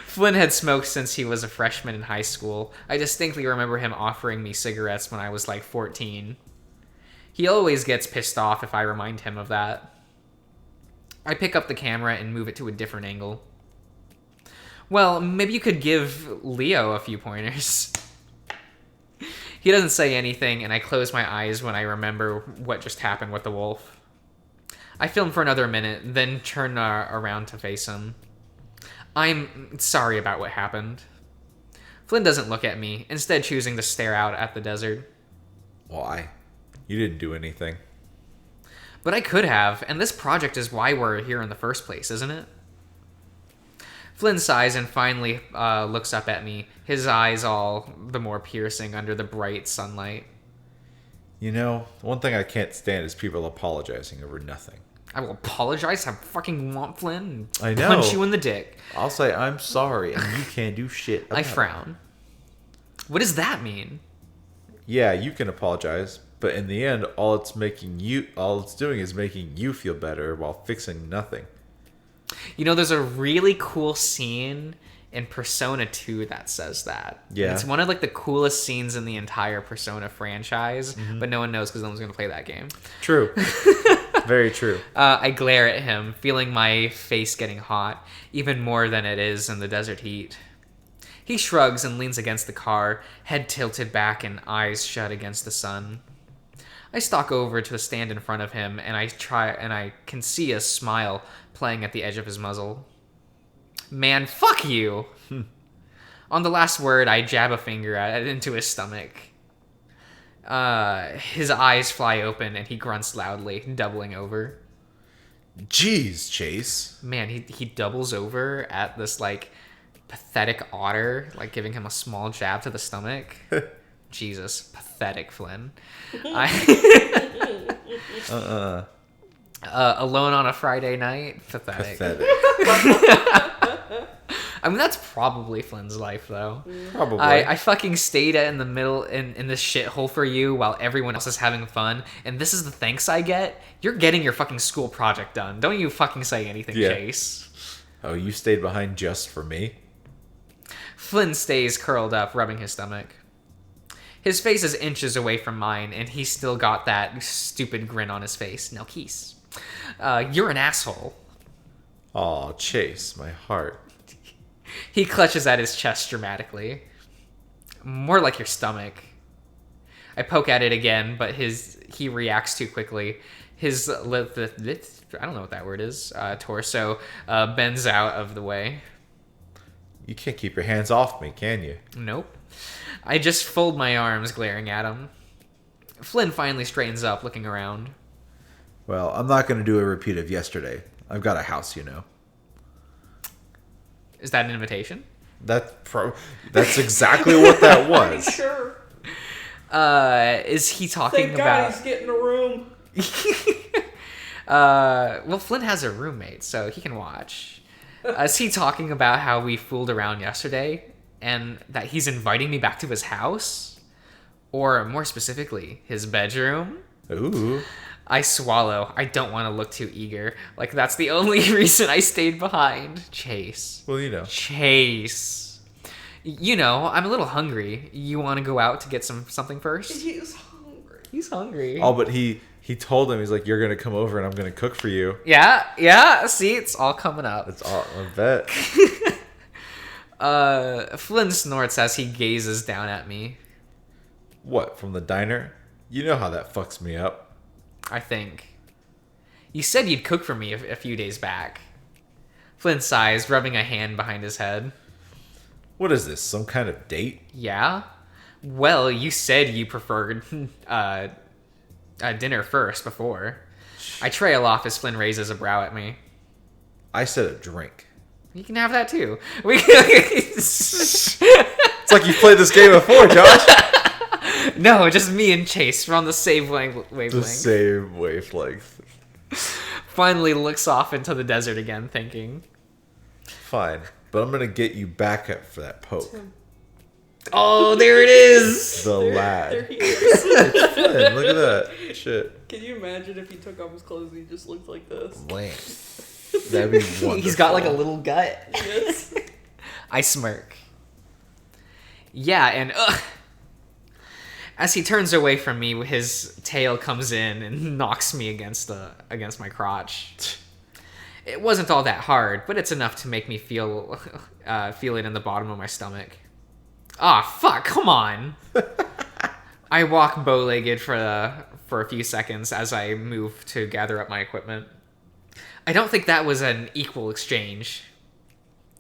Flynn had smoked since he was a freshman in high school. I distinctly remember him offering me cigarettes when I was like 14. He always gets pissed off if I remind him of that. I pick up the camera and move it to a different angle. Well, maybe you could give Leo a few pointers. He doesn't say anything, and I close my eyes when I remember what just happened with the wolf. I film for another minute, then turn around to face him. I'm sorry about what happened. Flynn doesn't look at me, instead choosing to stare out at the desert. Why? You didn't do anything. But I could have, and this project is why we're here in the first place, isn't it? Flynn sighs and finally looks up at me, his eyes all the more piercing under the bright sunlight. You know, one thing I can't stand is people apologizing over nothing. I will apologize. I fucking want Flynn and I know. punch you in the dick. I'll say I'm sorry, and you can't do shit about I it. frown. What does that mean? Yeah, you can apologize, but in the end, all it's doing is making you feel better while fixing nothing. You know, there's a really cool scene in Persona 2 that says that. Yeah. It's one of like the coolest scenes in the entire Persona franchise, but no one knows because no one's going to play that game. True. Very true. I glare at him, feeling my face getting hot, even more than it is in the desert heat. He shrugs and leans against the car, head tilted back and eyes shut against the sun. I stalk over to stand in front of him, and I can see a smile playing at the edge of his muzzle. Man, fuck you! On the last word, I jab a finger into his stomach. His eyes fly open, and he grunts loudly, doubling over. Jeez, Chase. Man, he doubles over at this, like, pathetic otter, like, giving him a small jab to the stomach. Jesus, pathetic, Flynn. Alone on a Friday night? Pathetic. I mean, that's probably Flynn's life, though. Probably. I fucking stayed in the middle in this shithole for you while everyone else is having fun, and this is the thanks I get? You're getting your fucking school project done. Don't you fucking say anything, Yeah. Chase. Oh, you stayed behind just for me? Flynn stays curled up, rubbing his stomach. His face is inches away from mine, and he's still got that stupid grin on his face. Now, Keese, you're an asshole. Aw, Chase, my heart. He clutches at his chest dramatically. More like your stomach. I poke at it again, but he reacts too quickly. His I don't know what that word is. Torso bends out of the way. You can't keep your hands off me, can you? Nope. I just fold my arms, glaring at him. Flynn finally straightens up, looking around. Well, I'm not going to do a repeat of yesterday. I've got a house, you know. Is that an invitation? That's exactly what that Pretty was. sure. Is he talking Thank God about... he's getting a room. Well, Flynn has a roommate, so he can watch. Is he talking about how we fooled around yesterday and that he's inviting me back to his house? Or more specifically, his bedroom? Ooh. I swallow. I don't want to look too eager. Like, that's the only reason I stayed behind. Chase. Well, you know. Chase. You know, I'm a little hungry. You want to go out to get something first? He's hungry. He's hungry. Oh, but he He told him, he's like, you're gonna come over and I'm gonna cook for you. Yeah. See, it's all coming up. That's all. I bet. Flynn snorts as he gazes down at me. What, from the diner? You know how that fucks me up. I think. You said you'd cook for me a few days back. Flynn sighs, rubbing a hand behind his head. What is this? Some kind of date? Yeah? Well, you said you preferred dinner first before. I trail off as Flynn raises a brow at me. I said a drink. You can have that too. It's like you've played this game before, Josh. No, just me and Chase. We're on the same wavelength. The same wavelength. Finally looks off into the desert again, thinking. Fine, but I'm gonna get you back up for that poke. Oh, there it is! The There lad. he is. Flynn, look at that shit. Can you imagine if he took off his clothes and he just looked like this? Lamb. That'd be wonderful. He's got like a little gut. Yes. I smirk. Yeah, and as he turns away from me, his tail comes in and knocks me against my crotch. It wasn't all that hard, but it's enough to make me feel it in the bottom of my stomach. Ah, fuck! Come on. I walk bow-legged for a few seconds as I move to gather up my equipment. I don't think that was an equal exchange.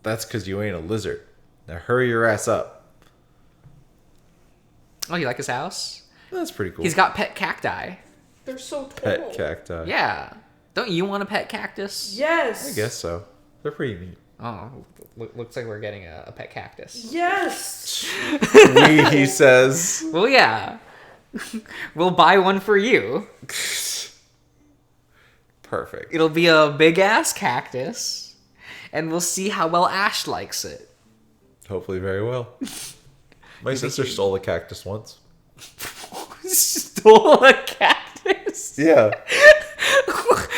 That's because you ain't a lizard. Now hurry your ass up. Oh, you like his house? That's pretty cool. He's got pet cacti. They're so tall. pet cacti. Yeah. Don't you want a pet cactus? Yes. I guess so. They're pretty neat. Oh, looks like we're getting a pet cactus. Yes. He says. Well, yeah. We'll buy one for you. Perfect. It'll be a big-ass cactus, and we'll see how well Ash likes it. Hopefully very well. My sister stole a cactus once. Stole a cactus? Yeah. What?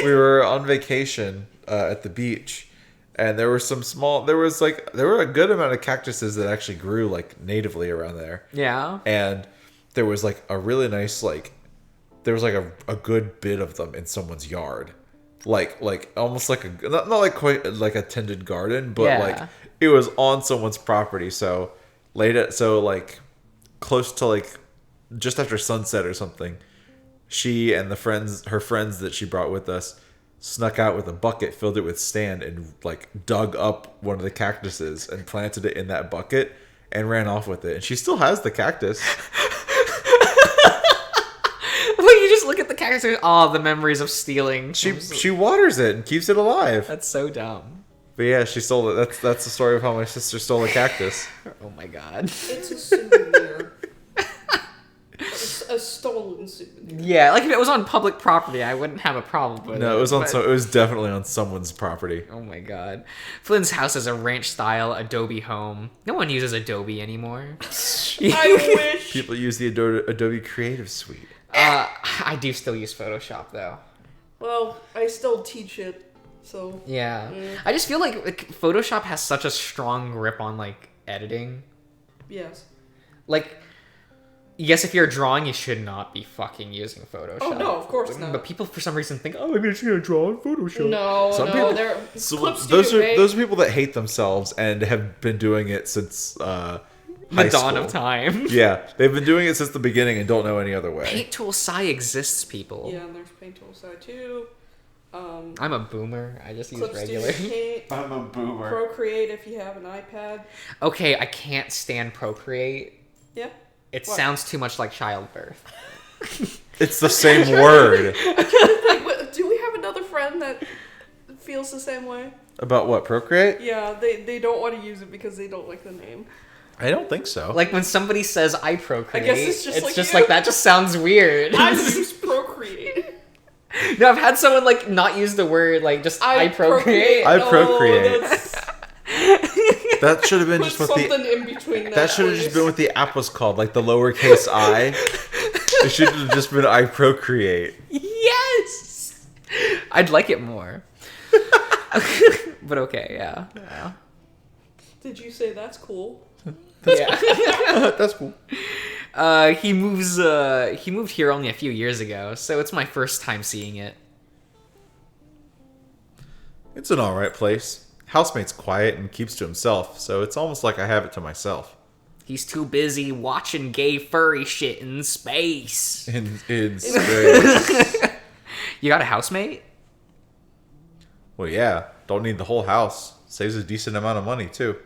We were on vacation at the beach, and there were a good amount of cactuses that actually grew like natively around there. Yeah. And there was like a really nice there was like a good bit of them in someone's yard, like almost like not like quite like a tended garden, but Yeah. like it was on someone's property. So like close to like just after sunset or something, she and her friends that she brought with us snuck out with a bucket, filled it with sand, and like dug up one of the cactuses and planted it in that bucket and ran off with it. And she still has the cactus. Well, you just look at the cactus and the memories of stealing. She waters it and keeps it alive. That's so dumb. But yeah, she stole it. That's the story of how my sister stole a cactus. Oh my god. It's a souvenir. A stolen souvenir. Yeah, like if it was on public property, I wouldn't have a problem with it. No, it was on but- it was definitely on someone's property. Oh my god. Flynn's house is a ranch-style Adobe home. No one uses Adobe anymore. I wish. People use the Adobe Creative Suite. I do still use Photoshop, though. Well, I still teach it, so. Yeah. I just feel like Photoshop has such a strong grip on, like, editing. Yes. Like, yes, if you're drawing, you should not be fucking using Photoshop. Oh no, of course not. But people, for some reason, think, oh, I'm just gonna draw in Photoshop. No, Some no, people- they're So Clip those Studio are people that hate themselves and have been doing it since The high dawn school. of time. Yeah, they've been doing it since the beginning and don't know any other way. Paint Tool Sci exists, people. Yeah, and there's Paint Tool side too. I'm a boomer. I just use Clip regular. Studio Paint. I'm a boomer. Procreate if you have an iPad. Okay, I can't stand Procreate. Yeah. It What? sounds too much like childbirth. It's the same word. Like, what, do we have another friend that feels the same way? About what, Procreate? Yeah, they don't want to use it because they don't like the name. I don't think so. Like when somebody says I procreate, I guess it's just like you. like that just sounds weird. I use Procreate. No, I've had someone like not use the word like just I procreate. I No, procreate. that's- That should have been Put just what something the in between that. that should have just please. been what the app was called, like the lowercase I. It should have just been I procreate. Yes, I'd like it more. But okay, yeah. Did you say that's cool? Yeah. That's cool. He moved here only a few years ago, so it's my first time seeing it. It's an alright place. Housemate's quiet and keeps to himself, so it's almost like I have it to myself. He's too busy watching gay furry shit in space. In space. You got a housemate? Well, yeah. Don't need the whole house. Saves a decent amount of money, too.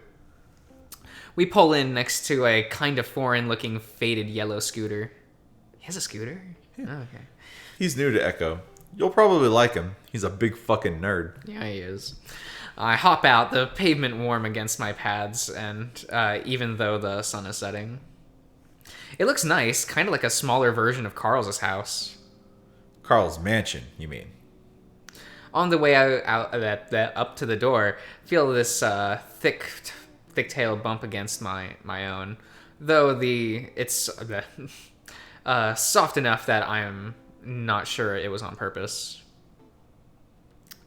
We pull in next to a kind of foreign-looking faded yellow scooter. He has a scooter? Yeah. Oh, okay. He's new to Echo. You'll probably like him. He's a big fucking nerd. Yeah, he is. I hop out, the pavement warm against my pads, and even though the sun is setting. It looks nice, kind of like a smaller version of Carl's house. Carl's mansion, you mean? On the way out up to the door, feel this thick-tailed bump against my own, though it's soft enough that I'm not sure it was on purpose.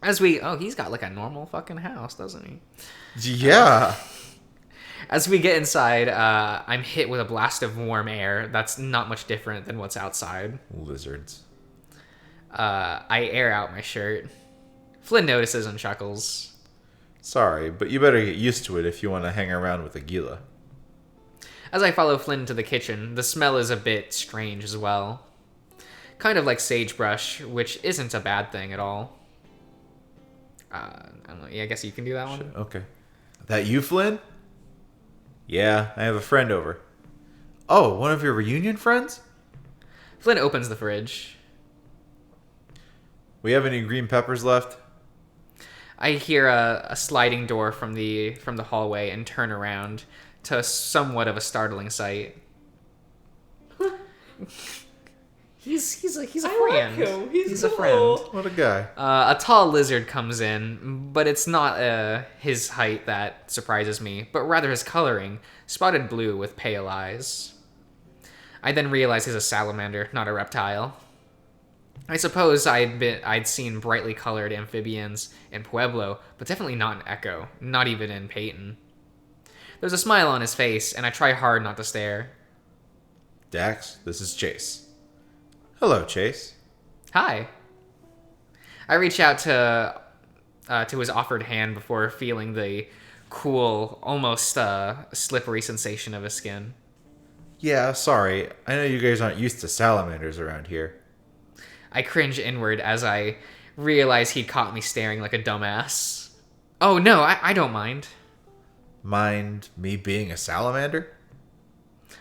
He's got like a normal fucking house, doesn't he? Yeah. As we get inside, I'm hit with a blast of warm air that's not much different than what's outside. Lizards. I air out my shirt. Flynn notices and chuckles. Sorry, but you better get used to it if you want to hang around with Aguila. As I follow Flynn to the kitchen, the smell is a bit strange as well. Kind of like sagebrush, which isn't a bad thing at all. I don't know. Yeah, I guess you can do that one. Okay. That you, Flynn? Yeah, I have a friend over. Oh, one of your reunion friends? Flynn opens the fridge. We have any green peppers left? I hear a sliding door from the hallway and turn around to somewhat of a startling sight. He's a friend. Like him. He's a cool. friend. What a guy. A tall lizard comes in, but it's not his height that surprises me, but rather his coloring, spotted blue with pale eyes. I then realize he's a salamander, not a reptile. I suppose I'd seen brightly colored amphibians in Pueblo, but definitely not in Echo, not even in Peyton. There's a smile on his face, and I try hard not to stare. Dax, this is Chase. Hello, Chase. Hi. I reach out to his offered hand before feeling the cool, almost slippery sensation of his skin. Yeah, sorry. I know you guys aren't used to salamanders around here. I cringe inward as I realize he'd caught me staring like a dumbass. Oh no, I don't mind. Mind me being a salamander?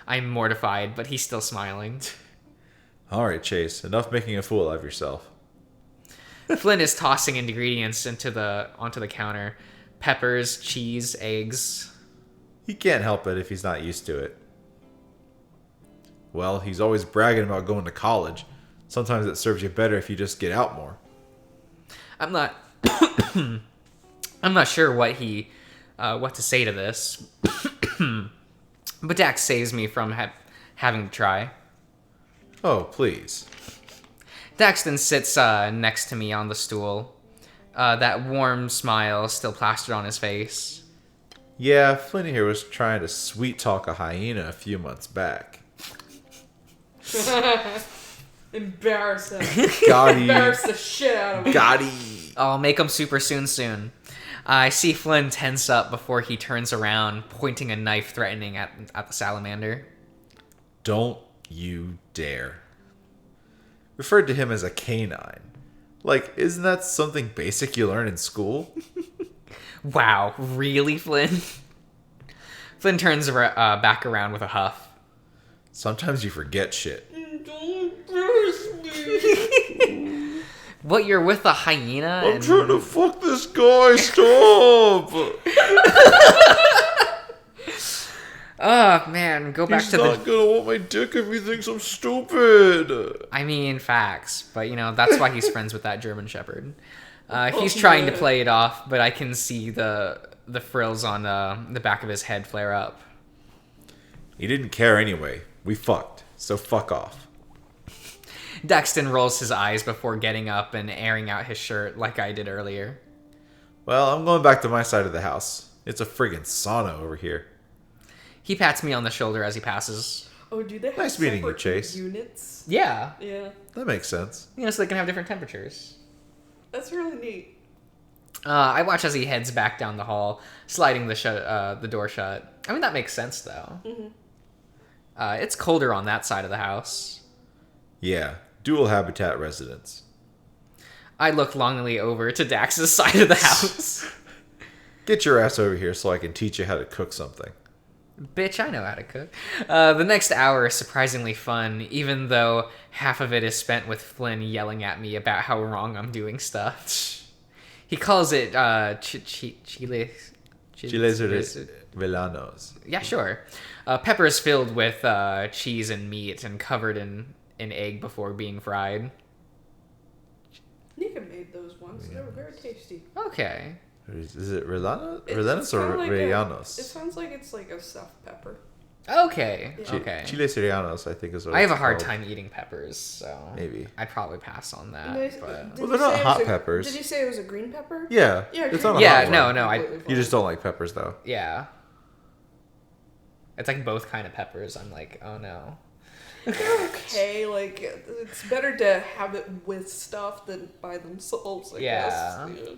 I'm mortified, but he's still smiling. Alright, Chase. Enough making a fool of yourself. Flynn is tossing ingredients onto the counter. Peppers, cheese, eggs. He can't help it if he's not used to it. Well, he's always bragging about going to college. Sometimes it serves you better if you just get out more. I'm not I'm not sure what to say to this. But Dax saves me from having to try. Oh, please. Daxton sits next to me on the stool. That warm smile still plastered on his face. Yeah, Flynn here was trying to sweet talk a hyena a few months back. Embarrassing. Got Embarrass the shit out of him. I'll make him super soon. I see Flynn tense up before he turns around, pointing a knife threatening at the salamander. Don't you dare. Referred to him as a canine. Like, isn't that something basic you learn in school? Wow, really, Flynn? Flynn turns back around with a huff. Sometimes you forget shit. Don't embarrass me. What, you're with a hyena? I'm trying to fuck this guy, stop! Oh, man, go back He's to not gonna want my dick if he thinks I'm stupid. I mean, facts, but, that's why he's friends with that German Shepherd. He's Oh, trying to man. play it off, but I can see the frills on the back of his head flare up. He didn't care anyway. We fucked, so fuck off. Daxton rolls his eyes before getting up and airing out his shirt like I did earlier. Well, I'm going back to my side of the house. It's a friggin' sauna over here. He pats me on the shoulder as he passes. Oh, do they have Nice meeting you, separate Chase. units? Yeah. Yeah. That makes sense. You know, so they can have different temperatures. That's really neat. I watch as he heads back down the hall, sliding the door shut. I mean, that makes sense, though. Mm-hmm. It's colder on that side of the house. Yeah. Dual habitat residence. I look longingly over to Dax's side of the house. Get your ass over here so I can teach you how to cook something. Bitch, I know how to cook. The next hour is surprisingly fun, even though half of it is spent with Flynn yelling at me about how wrong I'm doing stuff. He calls it chiles Villanos. Yeah, sure. Peppers filled with cheese and meat and covered in egg before being fried. Nika made those once. They were very tasty. Okay. Is it Rellenos It's or kinda like Rellanos? It sounds like it's like a stuffed pepper. Okay. Yeah. Okay. Chiles Rellanos, I think is what I have a it's hard called. time eating peppers, so Maybe. I'd probably pass on that. Nice. But... Did Well, you they're not say it hot was peppers. Did you say it was a green pepper? Yeah. Yeah, It's green not a Yeah, hot no, one. no, I- Completely You just fine. don't like peppers, though. Yeah. It's like both kind of peppers. I'm like, oh no. They're okay. Like, it's better to have it with stuff than by themselves, I Yeah. guess. Yeah.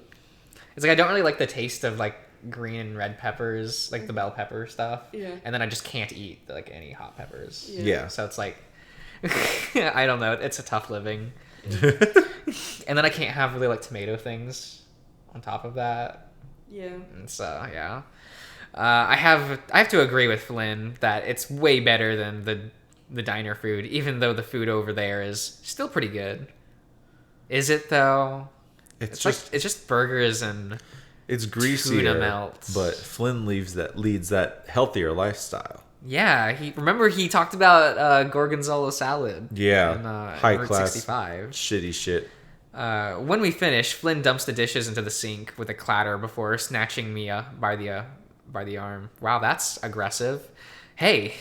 It's like I don't really like the taste of like green and red peppers, like the bell pepper stuff. Yeah. And then I just can't eat like any hot peppers. Yeah. So it's like I don't know, it's a tough living. And then I can't have really like tomato things on top of that. Yeah. And so yeah. I have to agree with Flynn that it's way better than the diner food, even though the food over there is still pretty good. Is it though? It's just burgers and It's greasier, tuna melt. but Flynn leads that healthier lifestyle. Yeah, he talked about gorgonzola salad. Yeah, in, high in Route class 65. shitty shit. When we finish, Flynn dumps the dishes into the sink with a clatter before snatching me by the arm. Wow, that's aggressive. Hey,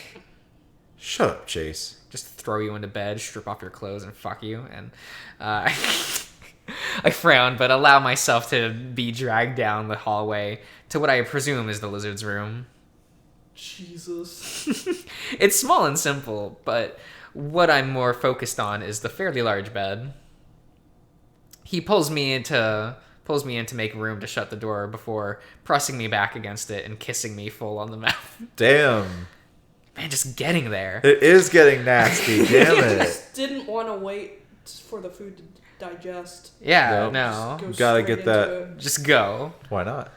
Shut up, Chase. just throw you into bed, strip off your clothes, and fuck you. And I frown, but allow myself to be dragged down the hallway to what I presume is the lizard's room. Jesus. It's small and simple, but what I'm more focused on is the fairly large bed. He pulls me in to make room to shut the door before pressing me back against it and kissing me full on the mouth. Damn. Man, just getting there. It is getting nasty. Damn I it. just didn't want to wait for the food to digest. Yeah, Nope. no. Go Gotta straight get into that- it. Just go. Why not?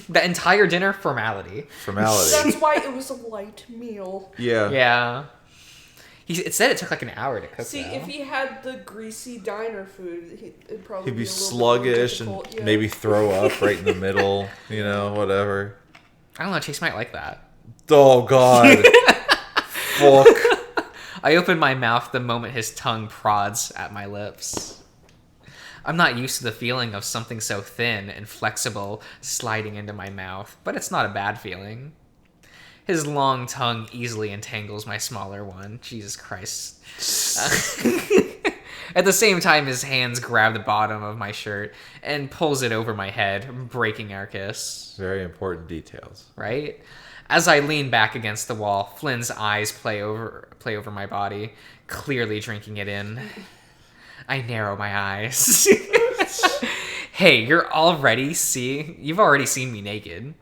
The entire dinner, formality. Formality. That's why it was a light meal. Yeah. Yeah. It said it took like an hour to cook. See, though. if he had the greasy diner food, it'd probably He'd be a little bit more sluggish and difficult, yeah. maybe throw up right in the middle. You know, whatever. I don't know, Chase might like that. Oh, God. Fuck. I open my mouth the moment his tongue prods at my lips. I'm not used to the feeling of something so thin and flexible sliding into my mouth, but it's not a bad feeling. His long tongue easily entangles my smaller one. Jesus Christ. At the same time, his hands grab the bottom of my shirt and pulls it over my head, breaking our kiss. Very important details. Right? As I lean back against the wall, Flynn's eyes play over my body, clearly drinking it in. I narrow my eyes. Hey, you've already seen me naked.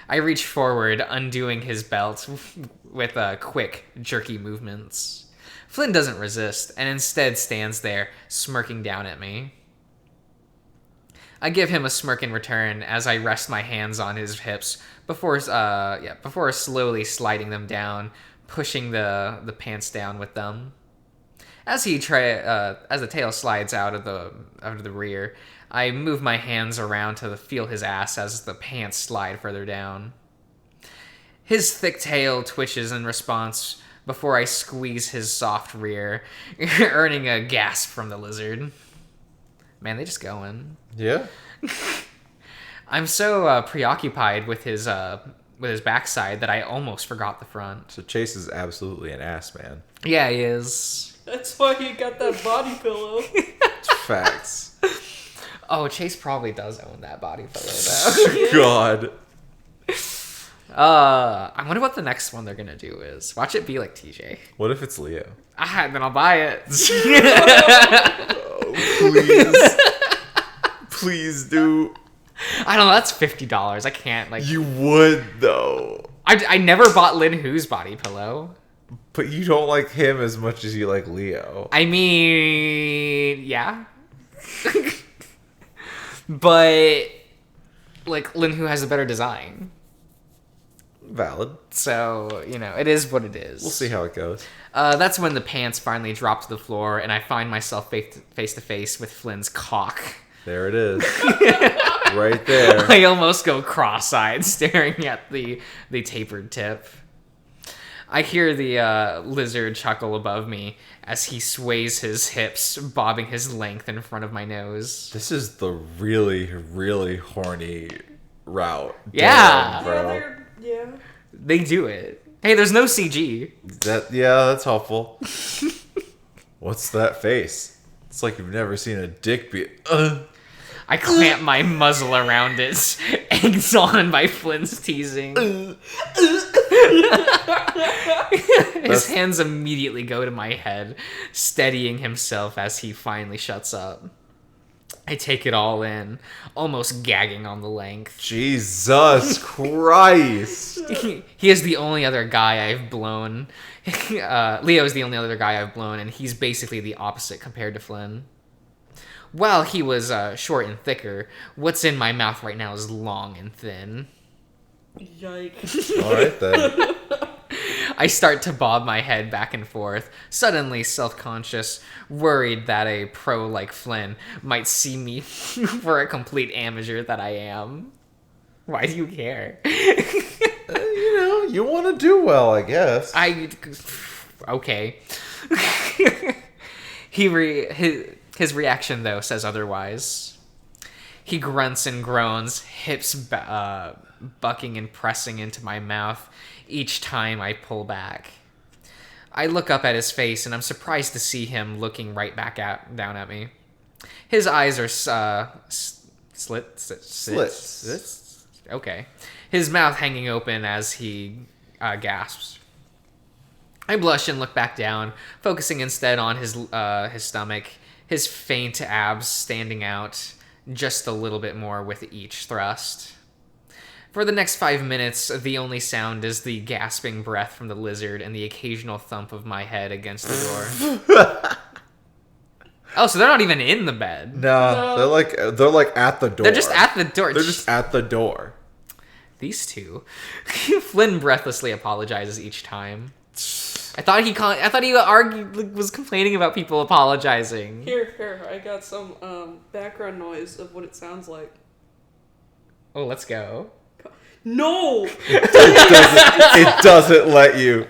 I reach forward, undoing his belt with quick, jerky movements. Flynn doesn't resist, and instead stands there, smirking down at me. I give him a smirk in return as I rest my hands on his hips before slowly sliding them down, pushing the pants down with them. As the tail slides out of the rear, I move my hands around to feel his ass as the pants slide further down. His thick tail twitches in response before I squeeze his soft rear, earning a gasp from the lizard. Man, they just going. Yeah? I'm so preoccupied with his backside that I almost forgot the front. So Chase is absolutely an ass man. Yeah, he is. That's why he got that body pillow. Facts. Oh, Chase probably does own that body pillow, though. God. I wonder what the next one they're gonna do is. Watch it be like TJ. What if it's Leo? Then I'll buy it. Please. Please do. I don't know. That's $50. I can't like. You would, though. I never bought Lin Hu's body pillow. But you don't like him as much as you like Leo. I mean, yeah. But like Lin Hu has a better design. Valid. So, it is what it is. We'll see how it goes. That's when the pants finally drop to the floor and I find myself face to face with Flynn's cock. There it is. Right there. I almost go cross-eyed staring at the tapered tip. I hear the lizard chuckle above me as he sways his hips, bobbing his length in front of my nose. This is the really, really horny route. Yeah. Damn, bro. Yeah. They do it. Hey, there's no CG. That's helpful. What's that face? It's like you've never seen a dick be. I clamp my muzzle around it, egged on by Flynn's teasing. His hands immediately go to my head, steadying himself as he finally shuts up. I take it all in, almost gagging on the length. Jesus Christ. He is the only other guy I've blown. Leo is the only other guy I've blown, and he's basically the opposite compared to Flynn. While he was short and thicker, what's in my mouth right now is long and thin. Yikes. All right, then. I start to bob my head back and forth, suddenly self-conscious, worried that a pro like Flynn might see me for a complete amateur that I am. Why do you care? You want to do well, I guess. Okay. His reaction, though, says otherwise. He grunts and groans, hips bucking and pressing into my mouth each time I pull back. I look up at his face, and I'm surprised to see him looking right back down at me. His eyes are slits. Okay. His mouth hanging open as he gasps. I blush and look back down, focusing instead on his stomach, his faint abs standing out just a little bit more with each thrust. For the next 5 minutes, the only sound is the gasping breath from the lizard and the occasional thump of my head against the door. Oh, so they're not even in the bed. No. They're like at the door. They're just at the door. They're just at the door. These two. Flynn breathlessly apologizes each time. I thought he was complaining about people apologizing. Here, I got some background noise of what it sounds like. Oh, let's go. No! It doesn't let you.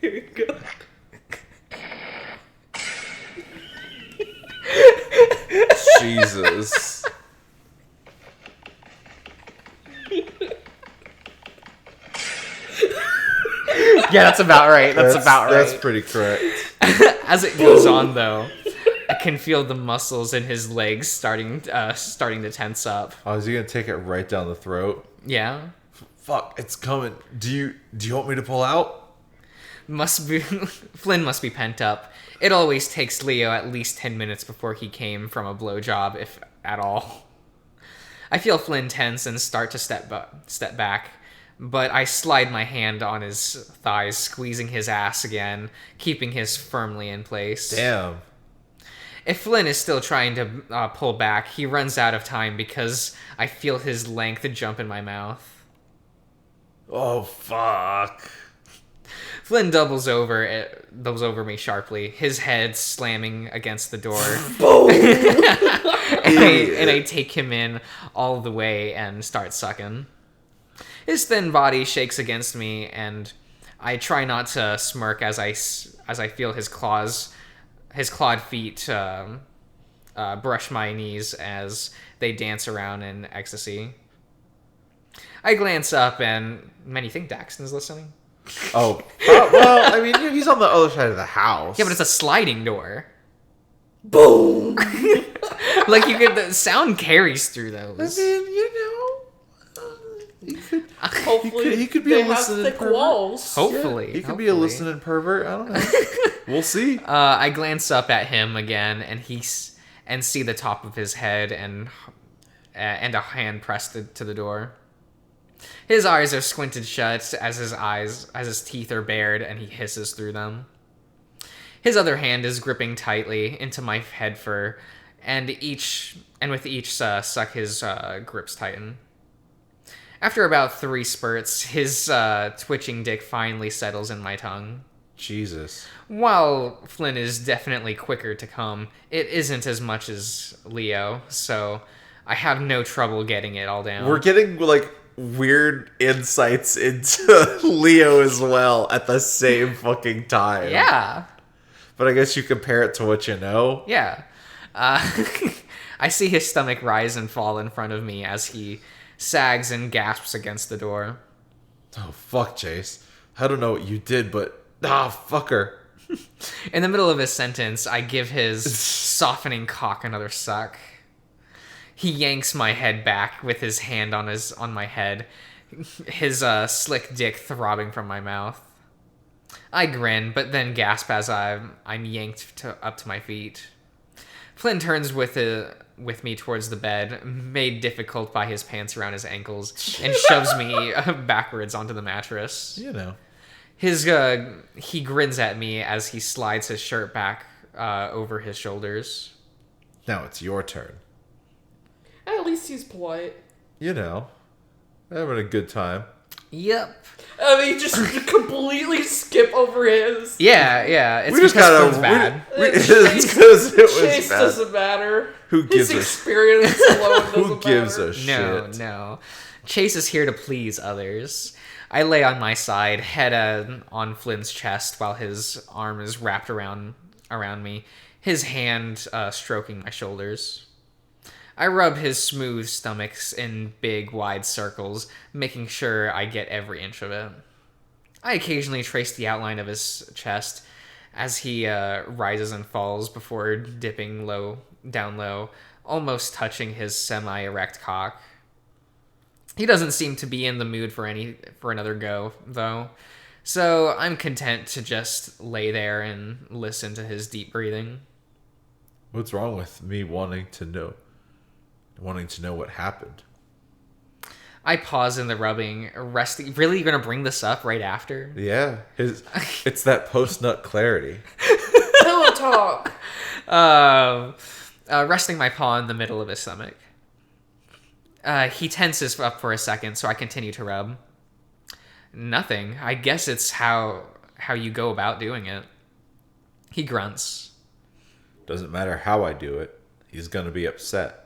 Here we go. Jesus. Yeah, that's about right. That's about right. That's pretty correct. As it goes on, though, I can feel the muscles in his legs starting to tense up. Oh, is he gonna take it right down the throat? Yeah. Fuck, it's coming. Do you want me to pull out? Flynn must be pent up. It always takes Leo at least 10 minutes before he came from a blowjob, if at all. I feel Flynn tense and start to step back, but I slide my hand on his thighs, squeezing his ass again, keeping his firmly in place. Damn. If Flynn is still trying to pull back, he runs out of time because I feel his length jump in my mouth. Oh, fuck. Flynn doubles over me sharply, his head slamming against the door. and I take him in all the way and start sucking. His thin body shakes against me, and I try not to smirk as I feel his clawed feet brush my knees as they dance around in ecstasy. I glance up, and many think Daxton's listening. Oh, well, I mean, he's on the other side of the house. Yeah, but it's a sliding door. Boom! Like, the sound carries through those. I mean, Hopefully, he could be they a have listening thick pervert. walls. Hopefully. He could be a listening pervert. I don't know. We'll see. I glance up at him again, and and see the top of his head and a hand pressed to the door. His eyes are squinted shut as his teeth are bared, and he hisses through them. His other hand is gripping tightly into my head fur, and with each suck, his grips tighten. After about 3 spurts, his twitching dick finally settles in my tongue. Jesus. While Flynn is definitely quicker to come, it isn't as much as Leo, so I have no trouble getting it all down. We're getting, like, weird insights into Leo as well at the same fucking time. Yeah. But I guess you compare it to what you know. Yeah. I see his stomach rise and fall in front of me as he sags and gasps against the door. Oh, fuck, Chase. I don't know what you did, but... fucker. In the middle of his sentence, I give his softening cock another suck. He yanks my head back with his hand on my head, his slick dick throbbing from my mouth. I grin, but then gasp as I'm yanked up to my feet. Flynn turns with me towards the bed, made difficult by his pants around his ankles, and shoves me backwards onto the mattress. You know. He grins at me as he slides his shirt back over his shoulders. Now it's your turn. At least he's polite. You know. Having a good time. Yep. I mean, just completely skip over his. Yeah. It's We just because gotta... Flynn's bad. It's because it was Chase bad. doesn't matter. Who gives His a... experience alone doesn't Who gives matter. a shit? No. Chase is here to please others. I lay on my side, head on Flynn's chest, while his arm is wrapped around me, his hand stroking my shoulders. I rub his smooth stomachs in big, wide circles, making sure I get every inch of it. I occasionally trace the outline of his chest as he rises and falls before dipping down low, almost touching his semi-erect cock. He doesn't seem to be in the mood for another go, though, so I'm content to just lay there and listen to his deep breathing. What's wrong with me wanting to know what happened? I pause in the rubbing, resting. Really, you're gonna bring this up right after? Yeah, it's that post-nut clarity. Pillow talk. Resting my paw in the middle of his stomach. He tenses up for a second, so I continue to rub. Nothing. I guess it's how you go about doing it. He grunts. Doesn't matter how I do it. He's gonna be upset.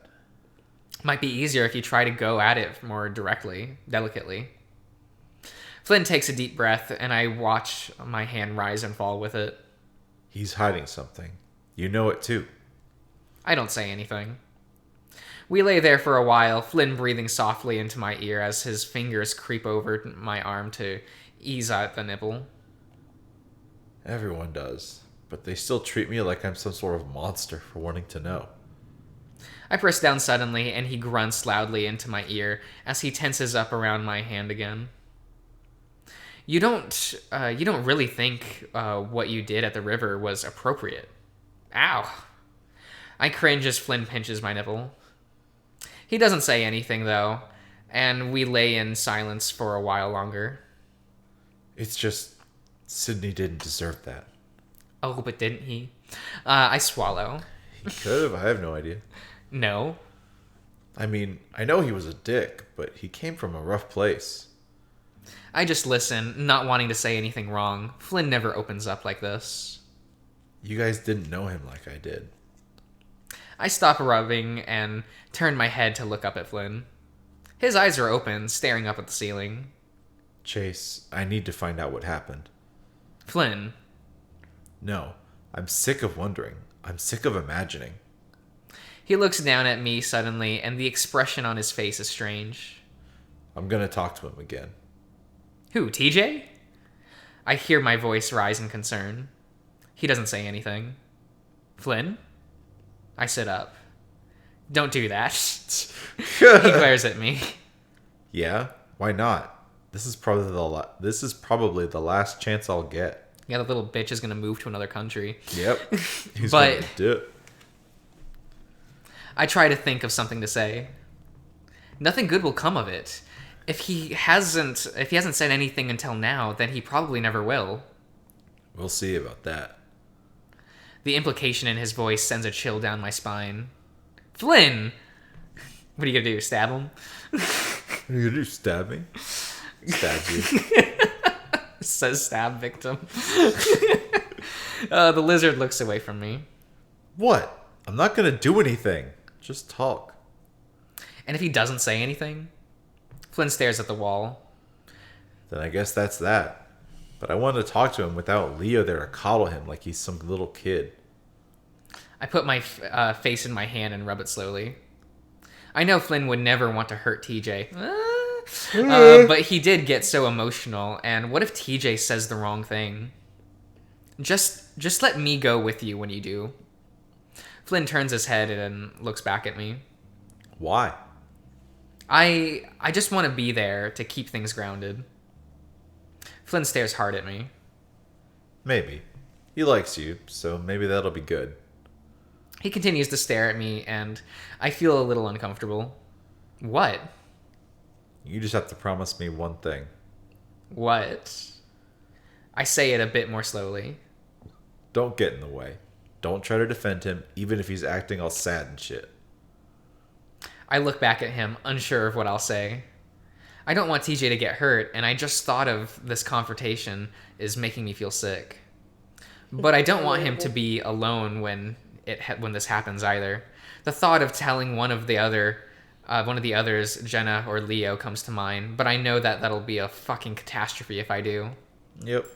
Might be easier if you try to go at it more directly, delicately. Flynn takes a deep breath, and I watch my hand rise and fall with it. He's hiding something. You know it too. I don't say anything. We lay there for a while, Flynn breathing softly into my ear as his fingers creep over my arm to ease out the nipple. Everyone does, but they still treat me like I'm some sort of monster for wanting to know. I press down suddenly, and he grunts loudly into my ear as he tenses up around my hand again. You don't really think what you did at the river was appropriate. Ow. I cringe as Flynn pinches my nipple. He doesn't say anything, though, and we lay in silence for a while longer. It's just, Sydney didn't deserve that. Oh, but didn't he? I swallow. He could have, I have no idea. No. I mean, I know he was a dick, but he came from a rough place. I just listen, not wanting to say anything wrong. Flynn never opens up like this. You guys didn't know him like I did. I stop rubbing and turn my head to look up at Flynn. His eyes are open, staring up at the ceiling. Chase, I need to find out what happened. Flynn. No, I'm sick of wondering. I'm sick of imagining. He looks down at me suddenly, and the expression on his face is strange. I'm gonna talk to him again. Who, TJ? I hear my voice rise in concern. He doesn't say anything. Flynn? I sit up. Don't do that. He glares at me. Yeah? Why not? This is probably the last chance I'll get. Yeah, the little bitch is gonna move to another country. Yep. He's But- gonna do it. I try to think of something to say. Nothing good will come of it. If he hasn't said anything until now, then he probably never will. We'll see about that. The implication in his voice sends a chill down my spine. Flynn! What are you gonna do? Stab him? What are you gonna do? Stab me? Stab you. Says stab victim. The lizard looks away from me. What? I'm not gonna do anything. Just talk. And if he doesn't say anything? Flynn stares at the wall. Then I guess that's that. But I wanted to talk to him without Leo there to coddle him like he's some little kid. I put my face in my hand and rub it slowly. I know Flynn would never want to hurt TJ. But he did get so emotional, and what if TJ says the wrong thing? Just let me go with you when you do. Flynn turns his head and looks back at me. Why? I just want to be there to keep things grounded. Flynn stares hard at me. Maybe. He likes you, so maybe that'll be good. He continues to stare at me, and I feel a little uncomfortable. What? You just have to promise me one thing. What? I say it a bit more slowly. Don't get in the way. Don't try to defend him, even if he's acting all sad and shit. I look back at him, unsure of what I'll say. I don't want TJ to get hurt, and I just thought of this confrontation is making me feel sick. But I don't want him to be alone when this happens either. The thought of telling one of the others, Jenna or Leo, comes to mind, but I know that that'll be a fucking catastrophe if I do. Yep.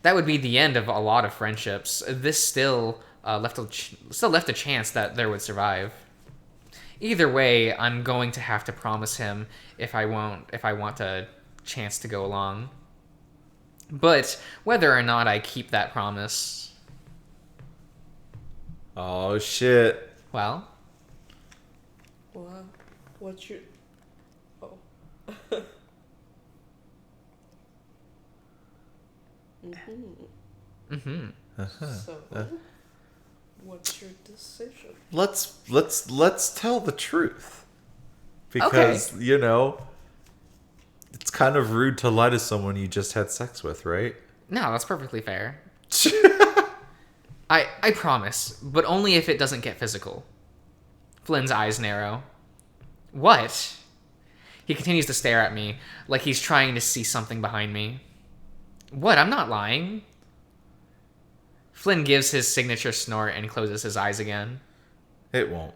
That would be the end of a lot of friendships. This still left a chance that there would survive. Either way, I'm going to have to promise him if I want a chance to go along. But whether or not I keep that promise, Oh, shit. well, What? What's your... Oh. So, what's your decision? Let's tell the truth. Because, you know, it's kind of rude to lie to someone you just had sex with, right? no, that's perfectly fair. I promise, but only if it doesn't get physical. Flynn's eyes narrow. What? He continues to stare at me, like he's trying to see something behind me. What? I'm not lying. Flynn gives his signature snort and closes his eyes again. It won't.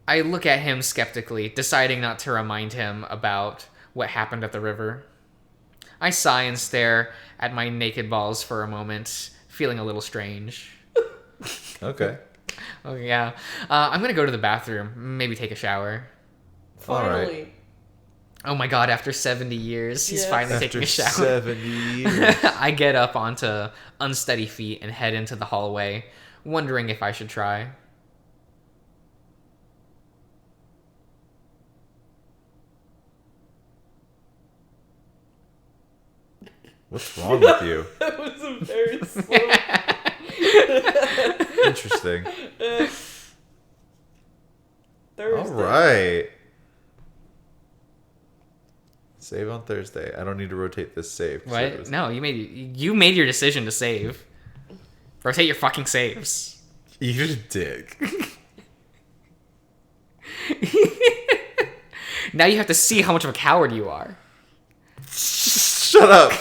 I look at him skeptically, deciding not to remind him about what happened at the river. I sigh and stare at my naked balls for a moment, feeling a little strange. Okay. Oh, yeah. I'm gonna go to the bathroom, maybe take a shower. Finally. Oh my god, after 70 years, he's Yes. finally After taking a shower. 70 years. I get up onto unsteady feet and head into the hallway, wondering if I should try. What's wrong with you? That was a very slow... Interesting. Thursday. All right. Save on Thursday. I don't need to rotate this save. 'cause it What? was- No, you made your decision to save. Rotate your fucking saves. You're a dick. Now you have to see how much of a coward you are. Shut up.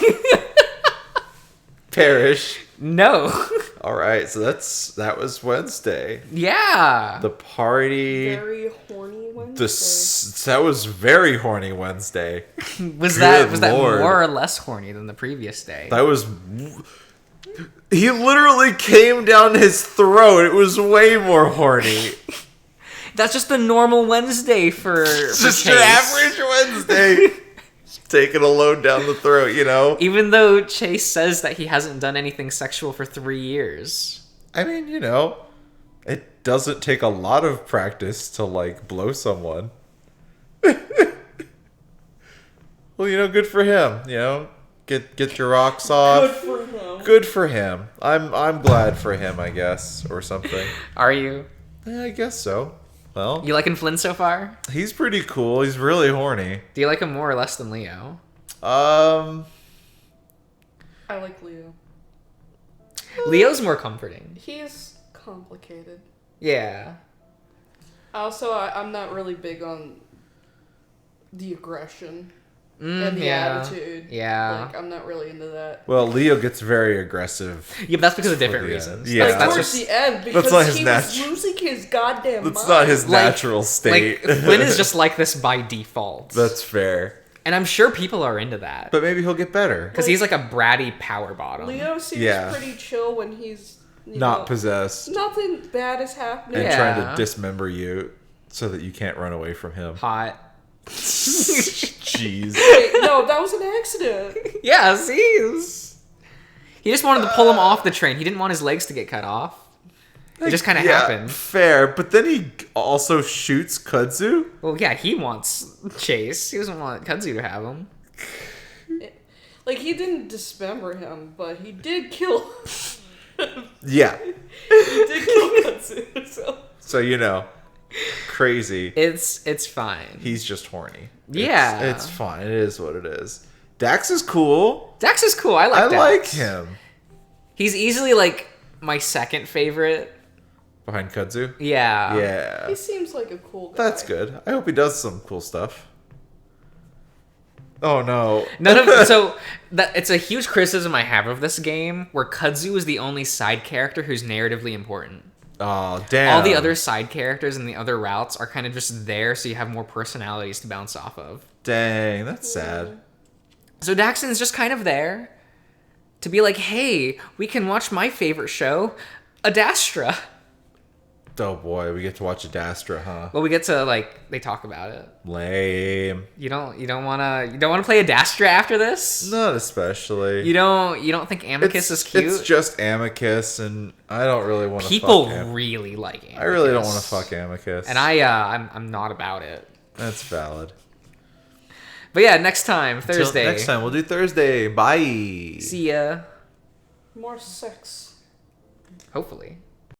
Perish. No. All right, so that was Wednesday. Yeah. The party. Very horny Wednesday. That was very horny Wednesday. Was that Good Lord. more or less horny than the previous day? That was. He literally came down his throat. It was way more horny. That's just the normal Wednesday for Just Chase. your average Wednesday. Just taking a load down the throat, you know? Even though Chase says that he hasn't done anything sexual for 3 years. I mean, you know, it doesn't take a lot of practice to, like, blow someone. Well, good for him. Get your rocks off. Good for him. Good for him. I'm glad for him, I guess, or something. Are you? Yeah, I guess so. Well, You liking Flynn so far? he's pretty cool. He's really horny. Do you like him more or less than Leo? I like Leo. Leo's more comforting. He's complicated. Yeah. Also, I'm not really big on the aggression and the yeah. attitude. Yeah. Like, I'm not really into that. Well, Leo gets very aggressive. Yeah, but that's because of different the end. reasons. Yeah. Like, That's towards just, the end, because not his he was losing his goddamn That's mind. not his Like- natural state. like, Flynn is just like this by default. That's fair. And I'm sure people are into that. But maybe he'll get better. Because he's like a bratty power bottom. Leo seems Yeah. pretty chill when he's Not possessed. Nothing bad is happening. And Yeah. trying to dismember you so that you can't run away from him. Hot. Jeez. Wait, no, that was an accident. Yeah, see? He just wanted to pull him off the train. He didn't want his legs to get cut off. It just kind of happened. Fair, but then he also shoots Kudzu. Well, yeah, he wants Chase. He doesn't want Kudzu to have him. Like, he didn't dismember him, but he did kill. Yeah. He did kill Kutsu. So. Crazy. It's fine. He's just horny. Yeah. It's fine. It is what it is. Dax is cool. Dax is cool. I like I Dax. like him. He's easily like my second favorite. Behind Kudzu? Yeah. Yeah. He seems like a cool guy. That's good. I hope he does some cool stuff. Oh no. It's a huge criticism I have of this game where Kudzu is the only side character who's narratively important. Oh, damn. All the other side characters and the other routes are kind of just there so you have more personalities to bounce off of. Dang, that's sad. So Daxton's just kind of there to be like, hey, we can watch my favorite show, Adastra. Oh boy, we get to watch Adastra, huh? Well, we get to they talk about it. Lame. You don't wanna play Adastra after this? Not especially. You don't think Amicus is cute? It's just Amicus, and I don't really want to People fuck him. really like Amicus. I really don't want to fuck Amicus. And I'm not about it. That's valid. But yeah, next time, Thursday. Till next time, we'll do Thursday. Bye. See ya. More sex. Hopefully.